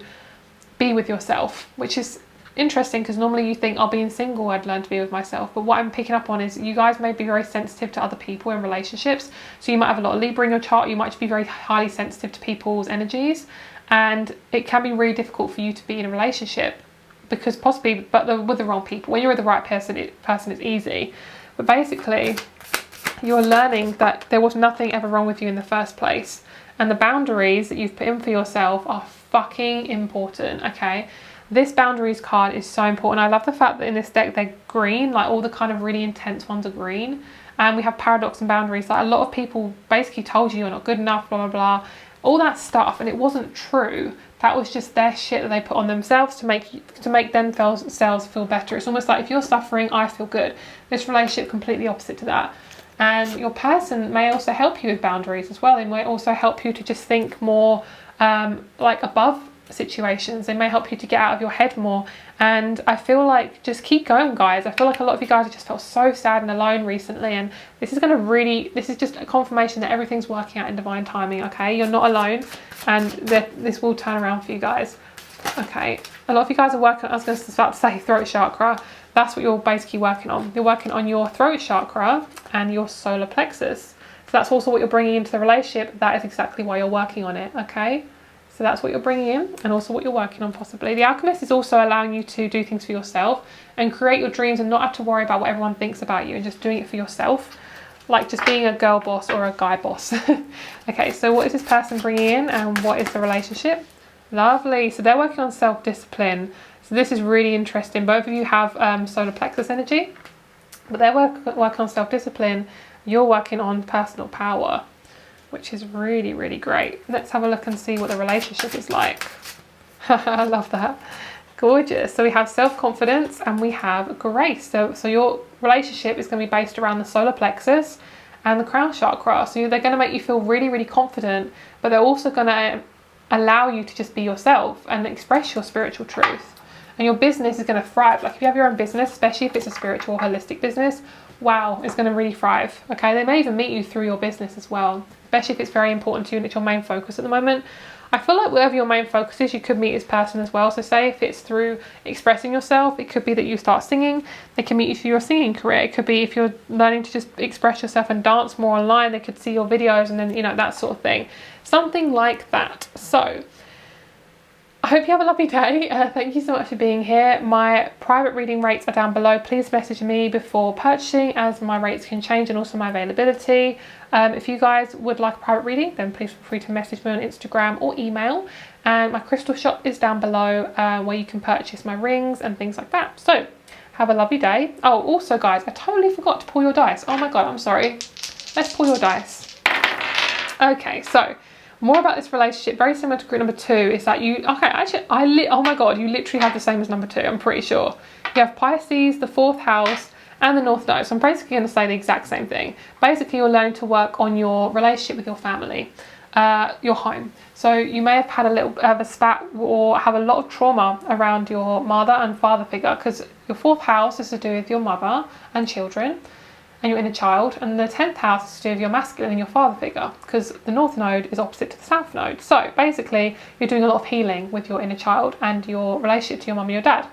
A: be with yourself, which is interesting because normally you think, oh, being single, I'd learn to be with myself. But what I'm picking up on is you guys may be very sensitive to other people in relationships. So you might have a lot of Libra in your chart. You might just be very highly sensitive to people's energies. And it can be really difficult for you to be in a relationship because possibly, with the wrong people. When you're with the right person, it's easy. But basically, you're learning that there was nothing ever wrong with you in the first place. And the boundaries that you've put in for yourself are fucking important, okay? This boundaries card is so important. I love the fact that in this deck they're green, like all the kind of really intense ones are green. And we have paradox and boundaries. Like, a lot of people basically told you you're not good enough, blah, blah, blah. All that stuff, and it wasn't true. That was just their shit that they put on themselves to make themselves feel better. It's almost like, if you're suffering, I feel good. This relationship completely opposite to that. And your person may also help you with boundaries as well. They might also help you to just think more like above situations. They may help you to get out of your head more. And I feel like, just keep going, guys. I feel like a lot of you guys have just felt so sad and alone recently, and this is just a confirmation that everything's working out in divine timing, okay? You're not alone, and this will turn around for you guys. Okay, a lot of you guys are working, I was just about to say throat chakra. That's what you're basically working on. You're working on your throat chakra and your solar plexus. So that's also what you're bringing into the relationship. That is exactly why you're working on it, okay? So that's what you're bringing in, and also what you're working on possibly. The Alchemist is also allowing you to do things for yourself and create your dreams and not have to worry about what everyone thinks about you, and just doing it for yourself. Like just being a girl boss or a guy boss. Okay, so what is this person bringing in, and what is the relationship? Lovely. So they're working on self-discipline. So this is really interesting. Both of you have solar plexus energy, but they're working on self-discipline. You're working on personal power, which is really, really great. Let's have a look and see what the relationship is like. I love that. Gorgeous. So we have self-confidence and we have grace. So your relationship is going to be based around the solar plexus and the crown chakra. So they're going to make you feel really, really confident, but they're also going to allow you to just be yourself and express your spiritual truth. And your business is going to thrive. Like, if you have your own business, especially if it's a spiritual, holistic business, wow, it's going to really thrive. Okay, they may even meet you through your business as well, especially if it's very important to you and it's your main focus at the moment. I feel like whatever your main focus is, you could meet this person as well. So say if it's through expressing yourself, it could be that you start singing. They can meet you through your singing career. It could be if you're learning to just express yourself and dance more online, they could see your videos and then, you know, that sort of thing. Something like that. So I hope you have a lovely day. Thank you so much for being here. My private reading rates are down below. Please message me before purchasing, as my rates can change, and also my availability. If you guys would like a private reading, then please feel free to message me on Instagram or email. And my crystal shop is down below, where you can purchase my rings and things like that. So have a lovely day. Oh, also guys, I totally forgot to pull your dice. Oh my God, I'm sorry. Let's pull your dice. Okay, so more about this relationship, very similar to group number 2, is that you, okay, actually, oh my God, you literally have the same as number 2, I'm pretty sure. You have Pisces, the 4th house, and the North Node. So I'm basically going to say the exact same thing. Basically, you're learning to work on your relationship with your family, your home. So you may have had a little bit of a spat or have a lot of trauma around your mother and father figure, because your 4th house is to do with your mother and children and your inner child, and the 10th house is to do with your masculine and your father figure, because the North Node is opposite to the South Node. So basically, you're doing a lot of healing with your inner child and your relationship to your mum and your dad.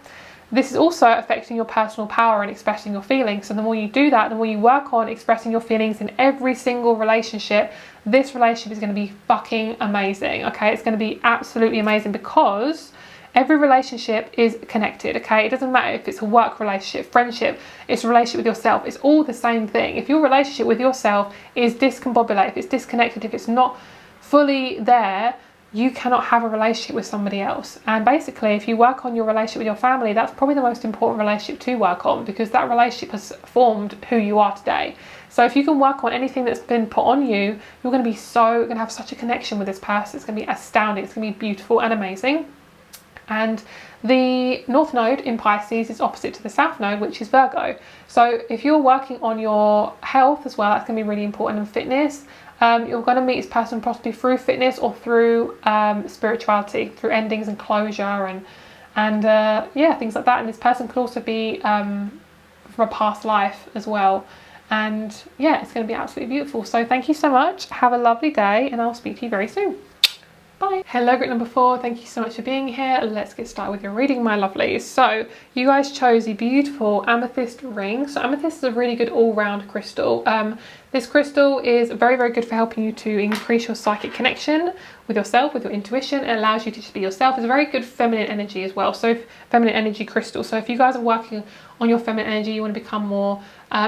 A: This is also affecting your personal power and expressing your feelings. So the more you do that, the more you work on expressing your feelings in every single relationship, this relationship is going to be fucking amazing, okay? It's going to be absolutely amazing, because every relationship is connected, okay? It doesn't matter if it's a work relationship, friendship, it's a relationship with yourself. It's all the same thing. If your relationship with yourself is discombobulated, if it's disconnected, if it's not fully there, you cannot have a relationship with somebody else. And basically, if you work on your relationship with your family, that's probably the most important relationship to work on, because that relationship has formed who you are today. So if you can work on anything that's been put on you, you're going to have such a connection with this person. It's going to be astounding. It's going to be beautiful and amazing. And the North Node in Pisces is opposite to the South Node, which is Virgo. So if you're working on your health as well, that's going to be really important, and fitness. You're going to meet this person possibly through fitness or through spirituality, through endings and closure and yeah, things like that. And this person could also be from a past life as well. And yeah, it's going to be absolutely beautiful. So thank you so much. Have a lovely day, and I'll speak to you very soon. Bye. Hello, group number 4. Thank you so much for being here. Let's get started with your reading, my lovelies. So you guys chose the beautiful amethyst ring. So amethyst is a really good all-round crystal. This crystal is very, very good for helping you to increase your psychic connection with yourself, with your intuition. It allows you to just be yourself. It's a very good feminine energy as well. So feminine energy crystal. So if you guys are working on your feminine energy, you want to become more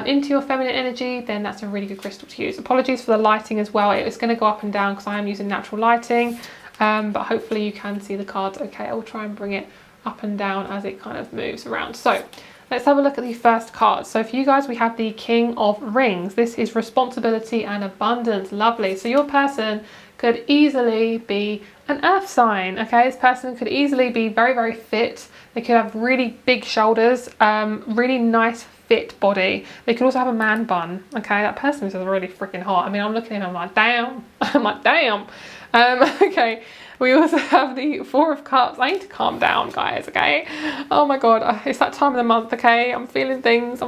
A: into your feminine energy, then that's a really good crystal to use. Apologies for the lighting as well. It's going to go up and down because I am using natural lighting. But hopefully you can see the cards okay. I will try and bring it up and down as it kind of moves around. So let's have a look at the first card. So for you guys, we have the King of Rings. This is responsibility and abundance. Lovely. So your person could easily be an earth sign. Okay, this person could easily be very, very fit. They could have really big shoulders, really nice fit body. They could also have a man bun. Okay, that person is really freaking hot. I mean, I'm looking at him, I'm like, damn. I'm like, damn. Okay, we also have the Four of Cups. I need to calm down, guys, okay? Oh my God, it's that time of the month, okay? I'm feeling things.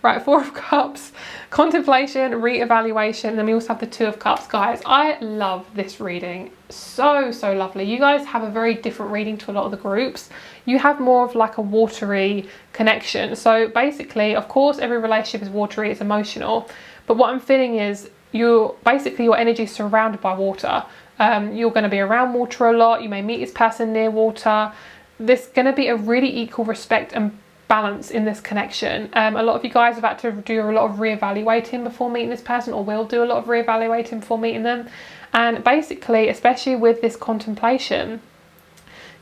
A: Right, Four of Cups, contemplation, re-evaluation, and then we also have the Two of Cups. Guys, I love this reading. So lovely. You guys have a very different reading to a lot of the groups. You have more of like a watery connection. So basically, of course, every relationship is watery, it's emotional. But what I'm feeling is your energy is surrounded by water. You're going to be around water a lot. You may meet this person near water. There's going to be a really equal respect and balance in this connection. A lot of you guys have had to do a lot of re-evaluating before meeting this person, or will do a lot of re-evaluating before meeting them. And basically, especially with this contemplation,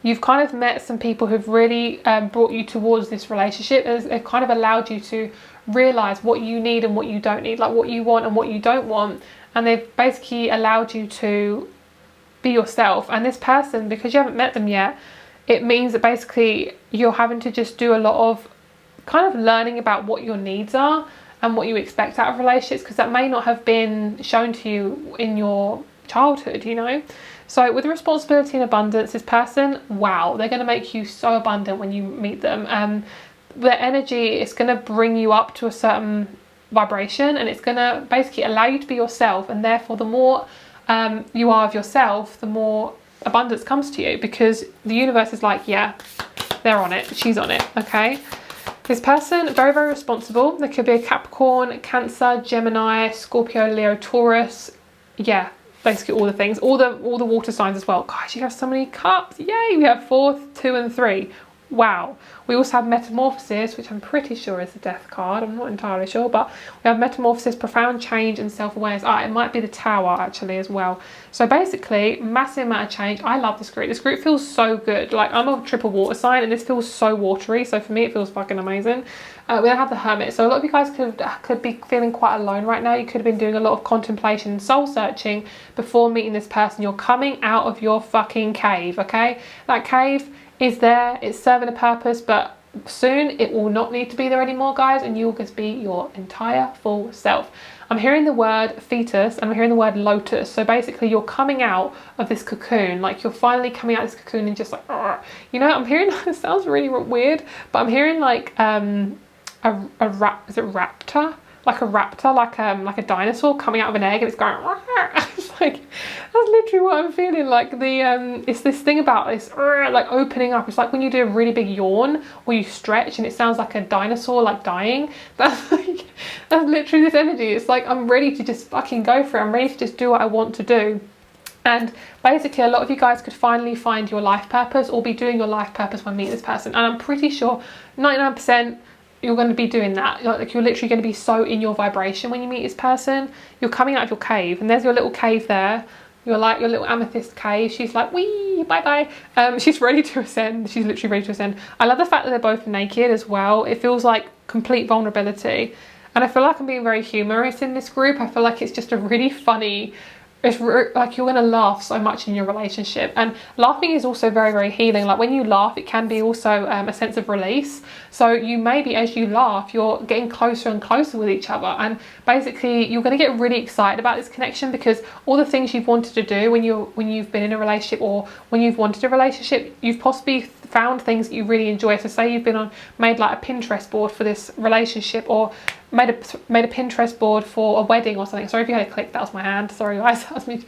A: you've kind of met some people who've really brought you towards this relationship. They've kind of allowed you to realize what you need and what you don't need, like what you want and what you don't want. And they've basically allowed you to be yourself. And this person, because you haven't met them yet, it means that basically you're having to just do a lot of kind of learning about what your needs are and what you expect out of relationships, because that may not have been shown to you in your childhood, you know. So with responsibility and abundance, this person, wow, they're going to make you so abundant when you meet them. Their energy is going to bring you up to a certain vibration, and it's going to basically allow you to be yourself, and therefore the more you are of yourself, the more abundance comes to you, because the universe is like, yeah, they're on it, she's on it. Okay, this person, very, very responsible. There could be a Capricorn, Cancer, Gemini, Scorpio, Leo, Taurus. Yeah, basically all the things, all the water signs as well. Gosh, you have so many cups. Yay, we have 4, 2 and 3. Wow. We also have Metamorphosis, which I'm pretty sure is the Death card. I'm not entirely sure, but we have Metamorphosis, Profound Change and Self-Awareness. It might be the Tower actually as well. So basically, massive amount of change. I love this group. This group feels so good. Like, I'm a triple water sign, and this feels so watery. So for me, it feels fucking amazing. We then have the Hermit. So a lot of you guys could be feeling quite alone right now. You could have been doing a lot of contemplation and soul searching before meeting this person. You're coming out of your fucking cave, okay? That cave is there, it's serving a purpose, but soon it will not need to be there anymore, guys, and you'll just be your entire full self. I'm hearing the word fetus, and I'm hearing the word lotus. So basically you're coming out of this cocoon, like you're finally coming out of this cocoon and just like, you know, I'm hearing, it sounds really weird, but I'm hearing like is it raptor? Like a raptor, like a dinosaur coming out of an egg, and it's going. It's like, that's literally what I'm feeling. Like it's this thing about this like opening up. It's like when you do a really big yawn or you stretch, and it sounds like a dinosaur like dying. That's literally this energy. It's like I'm ready to just fucking go for it. I'm ready to just do what I want to do. And basically, a lot of you guys could finally find your life purpose, or be doing your life purpose when meeting this person. And I'm pretty sure 99%. You're going to be doing that. Like, you're literally going to be so in your vibration when you meet this person. You're coming out of your cave, and there's your little cave there. You're like your little amethyst cave. She's like, wee, bye bye. She's ready to ascend. She's literally ready to ascend. I love the fact that they're both naked as well. It feels like complete vulnerability. And I feel like I'm being very humorous in this group. I feel like it's just a really funny, it's like you're going to laugh so much in your relationship, and laughing is also very, very healing. Like when you laugh, it can be also a sense of release. So you maybe as you laugh, you're getting closer and closer with each other, and basically you're going to get really excited about this connection, because all the things you've wanted to do when you've been in a relationship, or when you've wanted a relationship, you've possibly found things that you really enjoy. So say you've made like a Pinterest board for this relationship, or made a Pinterest board for a wedding or something. Sorry if you had a click, that was my hand. Sorry guys, that was me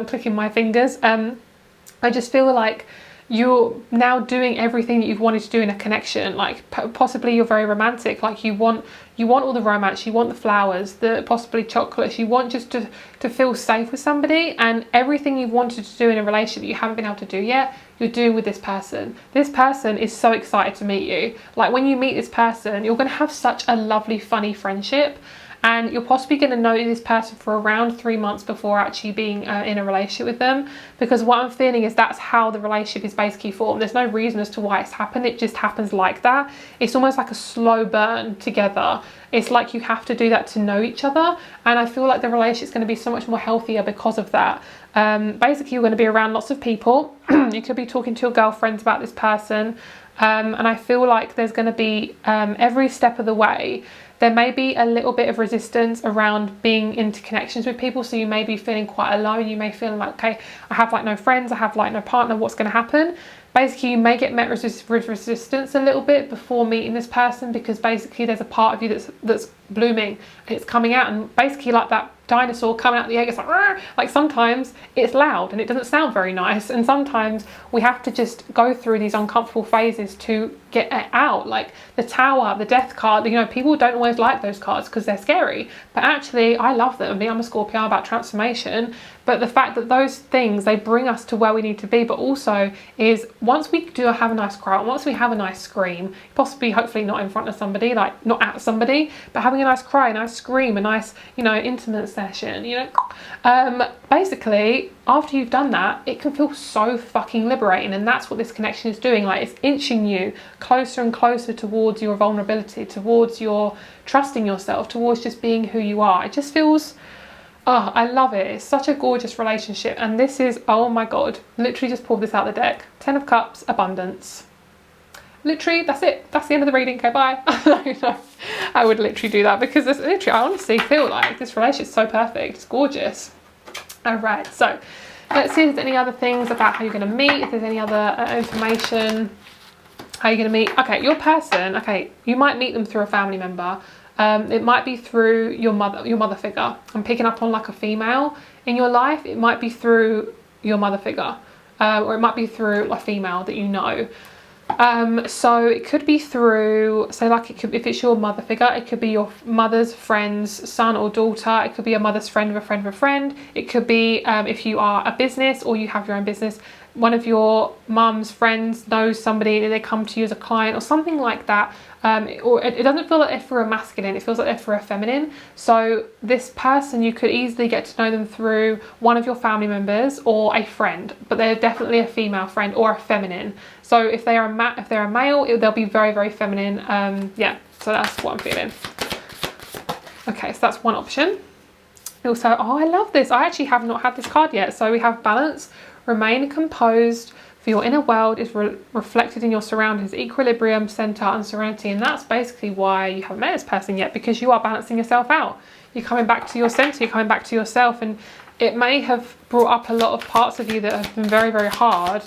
A: clicking my fingers. I just feel like you're now doing everything that you've wanted to do in a connection. Like possibly you're very romantic, like you want all the romance, you want the flowers, the possibly chocolates, you want just to feel safe with somebody, and everything you've wanted to do in a relationship that you haven't been able to do yet, you're doing with this person. This person is so excited to meet you. Like when you meet this person, you're going to have such a lovely, funny friendship, and you're possibly going to know this person for around 3 months before actually being in a relationship with them, because what I'm feeling is that's how the relationship is basically formed. There's no reason as to why it's happened, it just happens like that. It's almost like a slow burn together. It's like you have to do that to know each other, and I feel like the relationship's going to be so much more healthier because of that. Basically you're going to be around lots of people. You could be talking to your girlfriends about this person, and I feel like there's going to be every step of the way there may be a little bit of resistance around being into connections with people. So you may be feeling quite alone. You may feel like, okay, I have like no friends, I have like no partner, what's going to happen? Basically you may get met with resistance a little bit before meeting this person, because basically there's a part of you that's blooming and it's coming out, and basically like that dinosaur coming out the egg, it's like sometimes it's loud and it doesn't sound very nice, and sometimes we have to just go through these uncomfortable phases to get it out. Like the Tower, the Death card, you know, people don't always like those cards because they're scary, but actually I love them. I mean, I'm a Scorpio, about transformation, but the fact that those things, they bring us to where we need to be, but also is once we do have a nice cry, and once we have a nice scream, possibly hopefully not in front of somebody, like not at somebody, but having a nice cry, a nice scream, a nice, you know, intimate session, you know, basically after you've done that, it can feel so fucking liberating, and that's what this connection is doing. Like it's inching you closer and closer towards your vulnerability, towards your trusting yourself, towards just being who you are. It just feels, oh, I love it. It's such a gorgeous relationship, and this is, oh my god, literally just pulled this out of the deck. 10 of Cups, abundance. Literally, that's it. That's the end of the reading. Okay, bye. No, I would literally do that, because this, literally, I honestly feel like this relationship is so perfect. It's gorgeous. All right, so let's see if there's any other things about how you're going to meet, if there's any other information, how you're going to meet. Okay, your person, okay, you might meet them through a family member. It might be through your mother figure. I'm picking up on like a female in your life. It might be through your mother figure, or it might be through a female that you know. So it could be through, so like it could, if it's your mother figure, it could be your mother's friend's son or daughter. It could be a mother's friend of a friend of a friend. It could be if you are a business or you have your own business, one of your mum's friends knows somebody and they come to you as a client or something like that. Or it doesn't feel like they're for a masculine, it feels like they're for a feminine. So this person, you could easily get to know them through one of your family members or a friend, but they're definitely a female friend or a feminine. So if they are a male, they'll be very, very feminine. Yeah, so that's what I'm feeling. Okay, so that's one option. Also, oh, I love this. I actually have not had this card yet. So we have balance, remain composed, for your inner world is reflected in your surroundings, equilibrium, center, and serenity. And that's basically why you haven't met this person yet, because you are balancing yourself out. You're coming back to your center, you're coming back to yourself, and it may have brought up a lot of parts of you that have been very, very hard,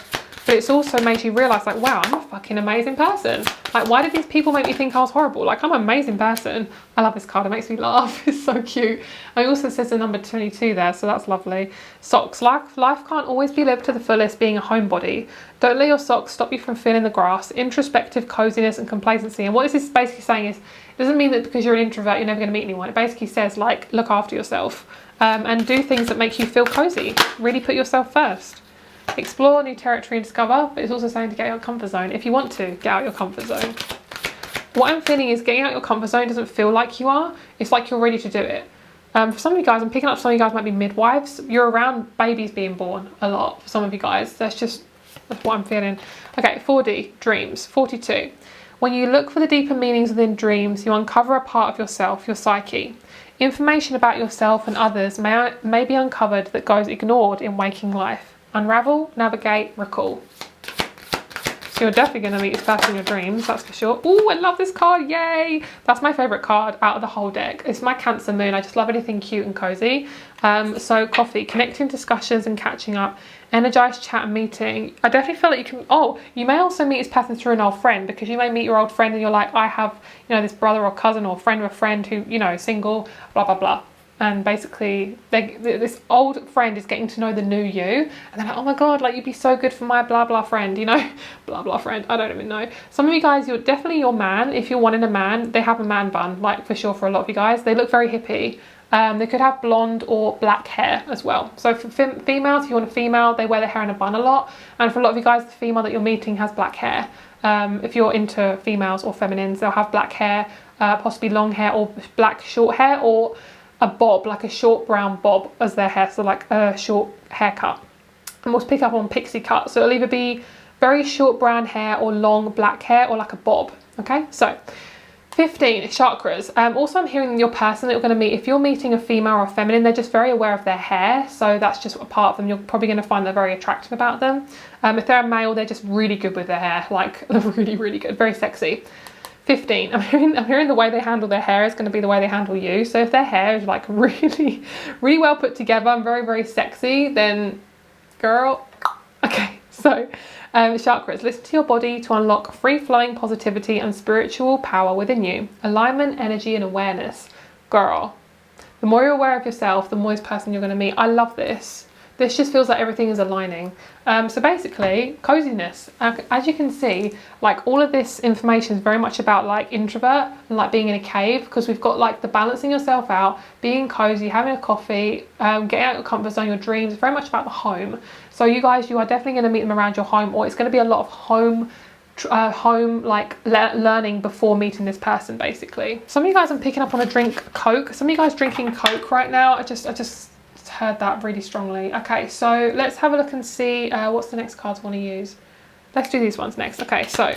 A: but it's also made you realize, like, wow, I'm a fucking amazing person. Like, why did these people make me think I was horrible? Like, I'm an amazing person. I love this card, it makes me laugh. It's so cute. And it also says the number 22 there, so that's lovely. Socks. Life can't always be lived to the fullest, being a homebody. Don't let your socks stop you from feeling the grass. Introspective coziness and complacency. And what this is basically saying is, it doesn't mean that because you're an introvert, you're never going to meet anyone. It basically says, like, look after yourself and do things that make you feel cozy. Really put yourself first. Explore new territory and discover, but it's also saying to get out of your comfort zone. If you want to, get out of your comfort zone. What I'm feeling is getting out of your comfort zone doesn't feel like you are. It's like you're ready to do it. For some of you guys, I'm picking up some of you guys might be midwives. You're around babies being born a lot for some of you guys. That's what I'm feeling. Okay, 4D, dreams. 42. When you look for the deeper meanings within dreams, you uncover a part of yourself, your psyche. Information about yourself and others may be uncovered that goes ignored in waking life. Unravel, navigate, recall. So you're definitely going to meet this person in your dreams, that's for sure. Oh, I love this card, yay! That's my favourite card out of the whole deck. It's my Cancer moon. I just love anything cute and cozy. So coffee, connecting, discussions and catching up. Energized chat and meeting. I definitely feel like you can, you may also meet this person through an old friend, because you may meet your old friend and you're like, I have, this brother or cousin or friend of a friend who, single, blah, blah, blah. And basically, this old friend is getting to know the new you. And they're like, oh my God, like you'd be so good for my blah, blah friend, blah, blah friend. I don't even know. Some of you guys, you're definitely your man. If you're wanting a man, they have a man bun, like for sure for a lot of you guys. They look very hippie. They could have blonde or black hair as well. So for females, if you want a female, they wear their hair in a bun a lot. And for a lot of you guys, the female that you're meeting has black hair. If you're into females or feminines, they'll have black hair, possibly long hair or black short hair, or a bob, like a short brown bob as their hair, so like a short haircut. And we'll pick up on pixie cut, so it'll either be very short brown hair or long black hair or like a bob. Okay, so 15, chakras. Also, I'm hearing your person that you're going to meet, if you're meeting a female or a feminine, they're just very aware of their hair, so that's just a part of them. You're probably going to find they're very attractive about them. If they're a male, they're just really good with their hair, like really, really good, very sexy. 15, I'm hearing the way they handle their hair is going to be the way they handle you. So if their hair is like really, really well put together and very, very sexy, then girl, okay. So chakras, listen to your body to unlock free-flowing positivity and spiritual power within you. Alignment, energy and awareness. Girl, the more you're aware of yourself, the more this person you're going to meet. I love this. This just feels like everything is aligning. So basically, coziness. As you can see, like all of this information is very much about like introvert and like being in a cave, because we've got like the balancing yourself out, being cozy, having a coffee, getting out of your comfort zone, your dreams. It's very much about the home. So you guys, you are definitely going to meet them around your home, or it's going to be a lot of home learning before meeting this person, basically. Some of you guys, I'm picking up on a drink Coke. Some of you guys drinking Coke right now. I just heard that really strongly. Okay, so let's have a look and see what's the next cards I want to use. Let's do these ones next. Okay, so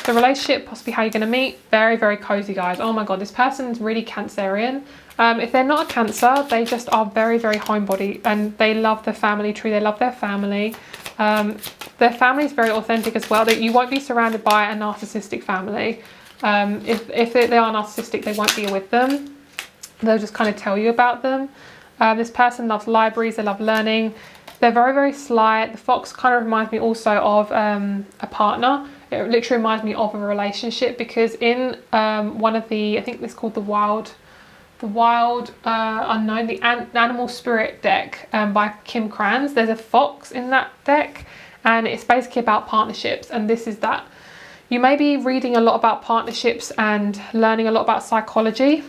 A: the relationship, possibly how you're going to meet. Very, very cozy, guys. Oh my God, this person's really Cancerian. If they're not a Cancer, they just are very, very homebody, and they love the family tree. They love their family. Their family is very authentic as well. You won't be surrounded by a narcissistic family. If they are narcissistic, they won't be with them. They'll just kind of tell you about them. This person loves libraries, they love learning. They're very, very sly. The fox kind of reminds me also of a partner. It literally reminds me of a relationship, because in one of the, I think it's called the Wild Unknown, the Animal Spirit deck by Kim Kranz, there's a fox in that deck, and it's basically about partnerships, and this is that. You may be reading a lot about partnerships and learning a lot about psychology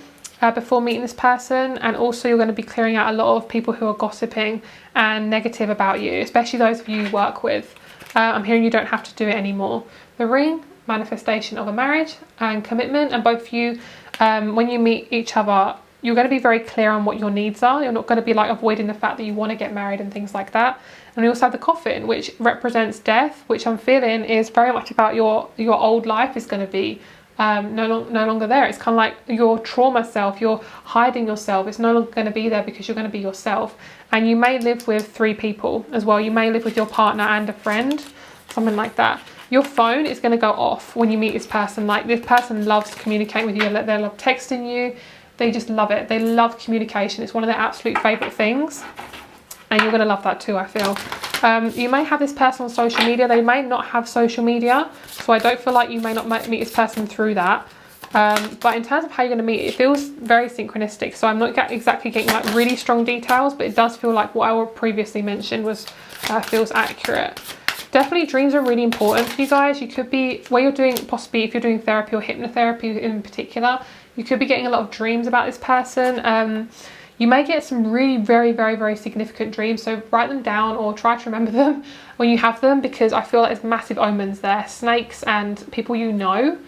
A: before meeting this person, and also you're going to be clearing out a lot of people who are gossiping and negative about you, especially those of you you work with. I'm hearing you don't have to do it anymore. The ring, manifestation of a marriage and commitment, and both of you, when you meet each other, you're going to be very clear on what your needs are. You're not going to be like avoiding the fact that you want to get married and things like that. And we also have the coffin, which represents death, which I'm feeling is very much about your old life is going to be no longer there. It's kind of like your trauma self, you're hiding yourself. It's no longer going to be there, because you're going to be yourself. And you may live with 3 people as well. You may live with your partner and a friend, something like that. Your phone is going to go off when you meet this person. Like, this person loves communicating with you. They love texting you. They just love it. They love communication. It's one of their absolute favourite things. And you're going to love that too, I feel. You may have this person on social media. They may not have social media, so I don't feel like you may not meet this person through that. But in terms of how you're going to meet, it feels very synchronistic. So I'm not exactly getting like really strong details, but it does feel like what I previously mentioned was feels accurate. Definitely dreams are really important for you guys. You could be, where you're doing, possibly if you're doing therapy or hypnotherapy in particular, you could be getting a lot of dreams about this person. You may get some really very, very, very significant dreams, so write them down or try to remember them when you have them, because I feel like there's massive omens there. Snakes and people you know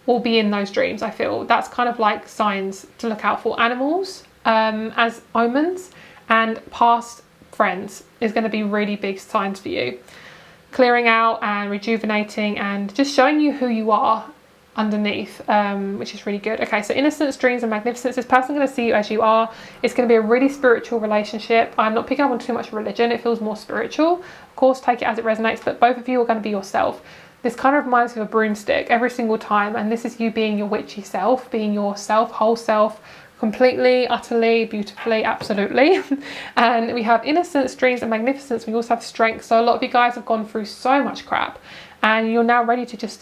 A: will be in those dreams. I feel that's kind of like signs to look out for. Animals, as omens, and past friends is going to be really big signs for you. Clearing out and rejuvenating and just showing you who you are underneath, which is really good. Okay, so innocence, dreams and magnificence. This person going to see you as you are. It's going to be a really spiritual relationship. I'm not picking up on too much religion. It feels more spiritual. Of course, take it as it resonates, but both of you are going to be yourself. This kind of reminds me of a broomstick every single time, and this is you being your witchy self, being yourself, whole self, completely, utterly, beautifully, absolutely. And we have innocence, dreams and magnificence. We also have strength. So a lot of you guys have gone through so much crap, and you're now ready to just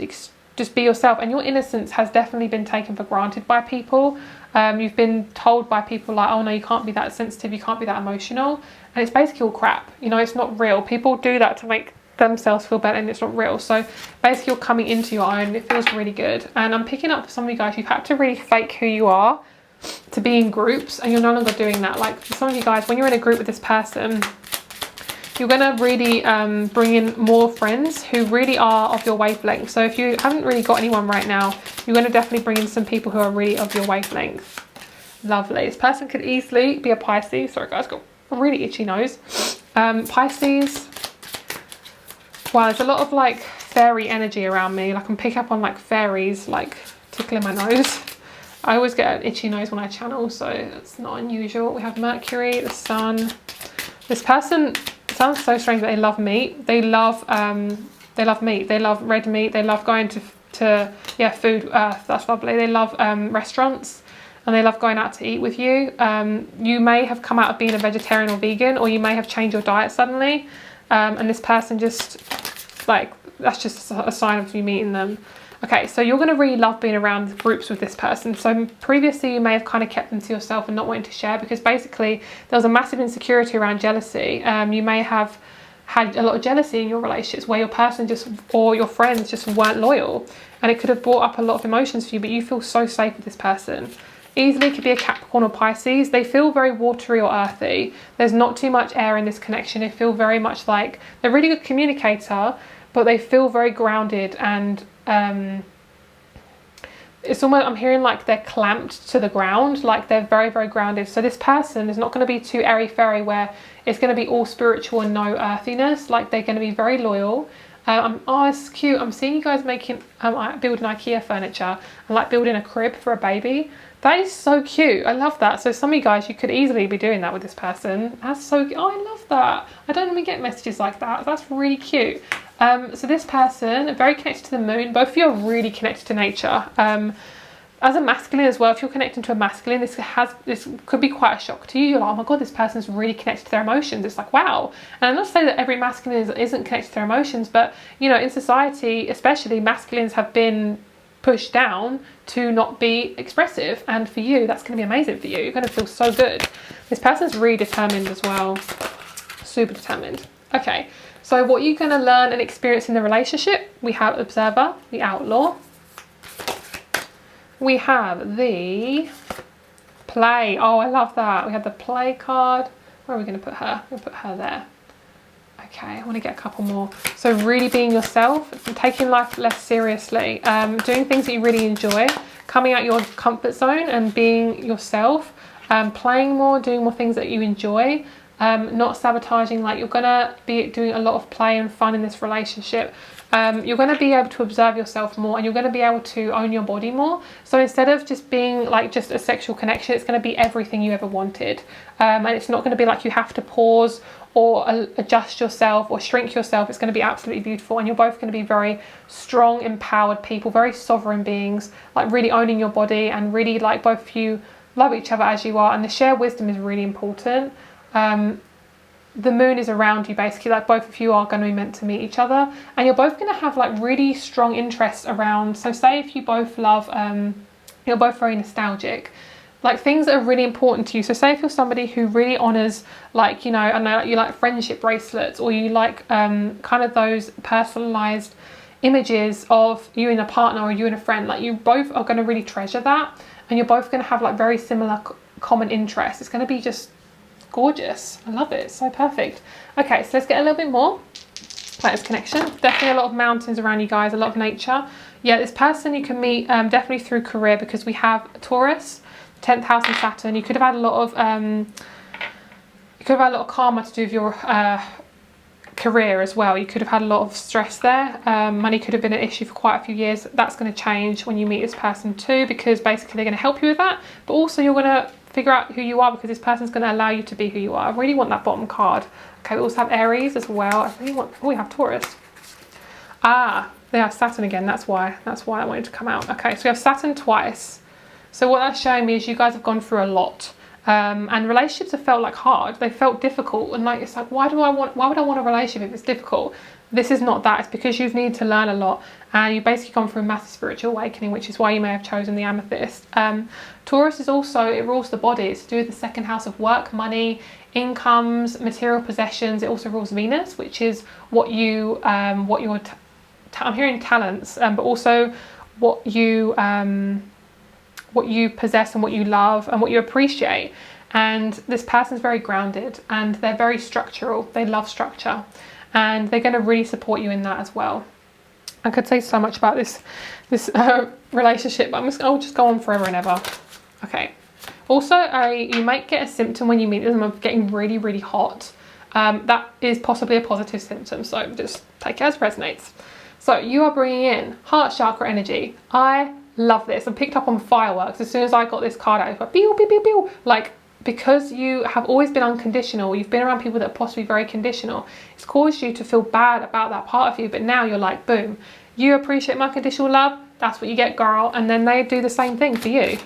A: be yourself. And your innocence has definitely been taken for granted by people. You've been told by people like, oh no, you can't be that sensitive, you can't be that emotional, and it's basically all crap. You know, it's not real. People do that to make themselves feel better, and it's not real. So basically you're coming into your own. It feels really good. And I'm picking up for some of you guys, you've had to really fake who you are to be in groups, and you're no longer doing that. Like for some of you guys, when you're in a group with this person, you're going to really bring in more friends who really are of your wavelength. So if you haven't really got anyone right now, you're going to definitely bring in some people who are really of your wavelength. Lovely. This person could easily be a Pisces. Sorry guys, got a really itchy nose. Pisces. Wow, there's a lot of like fairy energy around me. Like I'm picking up on like fairies like tickling my nose. I always get an itchy nose when I channel, so it's not unusual. We have Mercury, the Sun. This person, it sounds so strange, but they love meat. They love meat. They love red meat. They love going to food. That's lovely. They love restaurants, and they love going out to eat with you. You may have come out of being a vegetarian or vegan, or you may have changed your diet suddenly. And this person just like, that's just a sign of you meeting them. Okay, so you're going to really love being around groups with this person. So previously you may have kind of kept them to yourself and not wanting to share, because basically there was a massive insecurity around jealousy. You may have had a lot of jealousy in your relationships where your person or your friends just weren't loyal, and it could have brought up a lot of emotions for you, but you feel so safe with this person. Easily could be a Capricorn or Pisces. They feel very watery or earthy. There's not too much air in this connection. They feel very much like they're a really good communicator, but they feel very grounded, and it's almost, I'm hearing like they're clamped to the ground, like they're very, very grounded. So this person is not going to be too airy-fairy where it's going to be all spiritual and no earthiness. Like they're going to be very loyal. Oh, it's cute. I'm seeing you guys building IKEA furniture and like building a crib for a baby. That is so cute. I love that. So some of you guys, you could easily be doing that with this person. That's so, oh, I love that. I don't normally get messages like that. That's really cute. So this person, very connected to the moon. Both of you are really connected to nature. As a masculine as well, if you're connecting to a masculine, this could be quite a shock to you. You're like, oh my God, this person's really connected to their emotions. It's like, wow. And I'm not saying that every masculine isn't connected to their emotions, but you know, in society, especially, masculines have been pushed down to not be expressive, and for you that's going to be amazing for you. You're going to feel so good. This person's really determined as well, super determined. Okay, so what you're going to learn and experience in the relationship, we have Observer, the Outlaw, we have the Play. Oh, I love that. We have the Play card. Where are we going to put her? We'll put her there. Okay, I want to get a couple more. So really being yourself, taking life less seriously, doing things that you really enjoy, coming out your comfort zone and being yourself, playing more, doing more things that you enjoy, not sabotaging. Like you're going to be doing a lot of play and fun in this relationship. You're going to be able to observe yourself more, and you're going to be able to own your body more. So instead of just being like just a sexual connection, it's going to be everything you ever wanted. And it's not going to be like you have to pause or adjust yourself or shrink yourself. It's going to be absolutely beautiful, and you're both going to be very strong, empowered people, very sovereign beings, like really owning your body, and really like both of you love each other as you are. And the shared wisdom is really important. The moon is around you, basically, like both of you are going to be meant to meet each other, and you're both going to have like really strong interests around. So say if you both love, you're both very nostalgic, like things that are really important to you. So say if you're somebody who really honors, like, you know, I know you like friendship bracelets, or you like kind of those personalized images of you and a partner or you and a friend, like you both are going to really treasure that, and you're both going to have like very similar common interests. It's going to be just gorgeous. I love it. It's so perfect. Okay, so let's get a little bit more about this connection. Definitely a lot of mountains around you guys, a lot of nature. Yeah, this person you can meet definitely through career, because we have Taurus. 10th house and Saturn. You could have had a lot of karma to do with your career as well. You could have had a lot of stress there. Money could have been an issue for quite a few years. That's going to change when you meet this person too, because basically they're going to help you with that, but also you're going to figure out who you are, because this person's going to allow you to be who you are. I really want that bottom card. Okay, we also have Aries as well. I really want, oh, we have Taurus. Ah, they have Saturn again. That's why I wanted to come out. Okay, so we have Saturn twice. So what that's showing me is you guys have gone through a lot. And relationships have felt like hard. They felt difficult, and like, it's like, why would I want a relationship if it's difficult? This is not that. It's because you've needed to learn a lot, and you've basically gone through a massive spiritual awakening, which is why you may have chosen the amethyst. Taurus is also, it rules the body. It's to do with the second house of work, money, incomes, material possessions. It also rules Venus, which is what you I'm hearing talents, but also what you possess and what you love and what you appreciate. And this person's very grounded, and they're very structural. They love structure, and they're going to really support you in that as well. I could say so much about this relationship, but I'll just go on forever and ever. Okay. Also, you might get a symptom when you meet them of getting really, really hot. That is possibly a positive symptom, so just take it as resonates. So you are bringing in heart chakra energy. I love this. I picked up on fireworks as soon as I got this card out. It's like, pew, pew, pew, pew. Like, because you have always been unconditional, you've been around people that are possibly very conditional, it's caused you to feel bad about that part of you, but now you're like, boom, you appreciate my conditional love, that's what you get, girl. And then they do the same thing for you,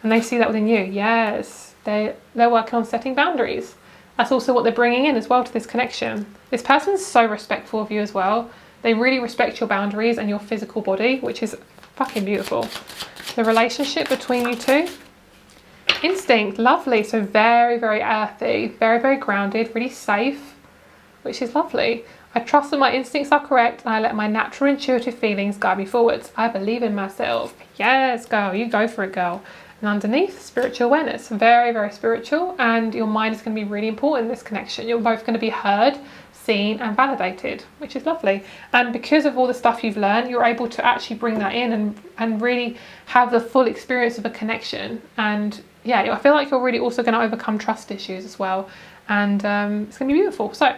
A: and they see that within you. Yes, they're working on setting boundaries. That's also what they're bringing in as well to this connection. This person's so respectful of you as well. They really respect your boundaries and your physical body, which is fucking beautiful. The relationship between you two, instinct, lovely. So very, very earthy, very, very grounded, really safe, which is lovely. I trust that my instincts are correct, and I let my natural intuitive feelings guide me forwards. I believe in myself. Yes, girl, you go for it, girl. And underneath, spiritual awareness, very, very spiritual, and your mind is going to be really important in this connection. You're both going to be heard, seen and validated, which is lovely. And because of all the stuff you've learned, you're able to actually bring that in and really have the full experience of a connection. And yeah, I feel like you're really also going to overcome trust issues as well, and it's going to be beautiful. So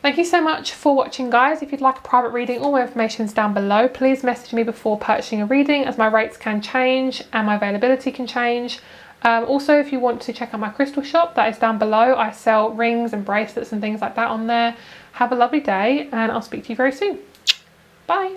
A: thank you so much for watching, guys. If you'd like a private reading, all my information is down below. Please message me before purchasing a reading, as my rates can change and my availability can change. Also, if you want to check out my crystal shop, that is down below. I sell rings and bracelets and things like that on there. Have a lovely day, and I'll speak to you very soon. Bye.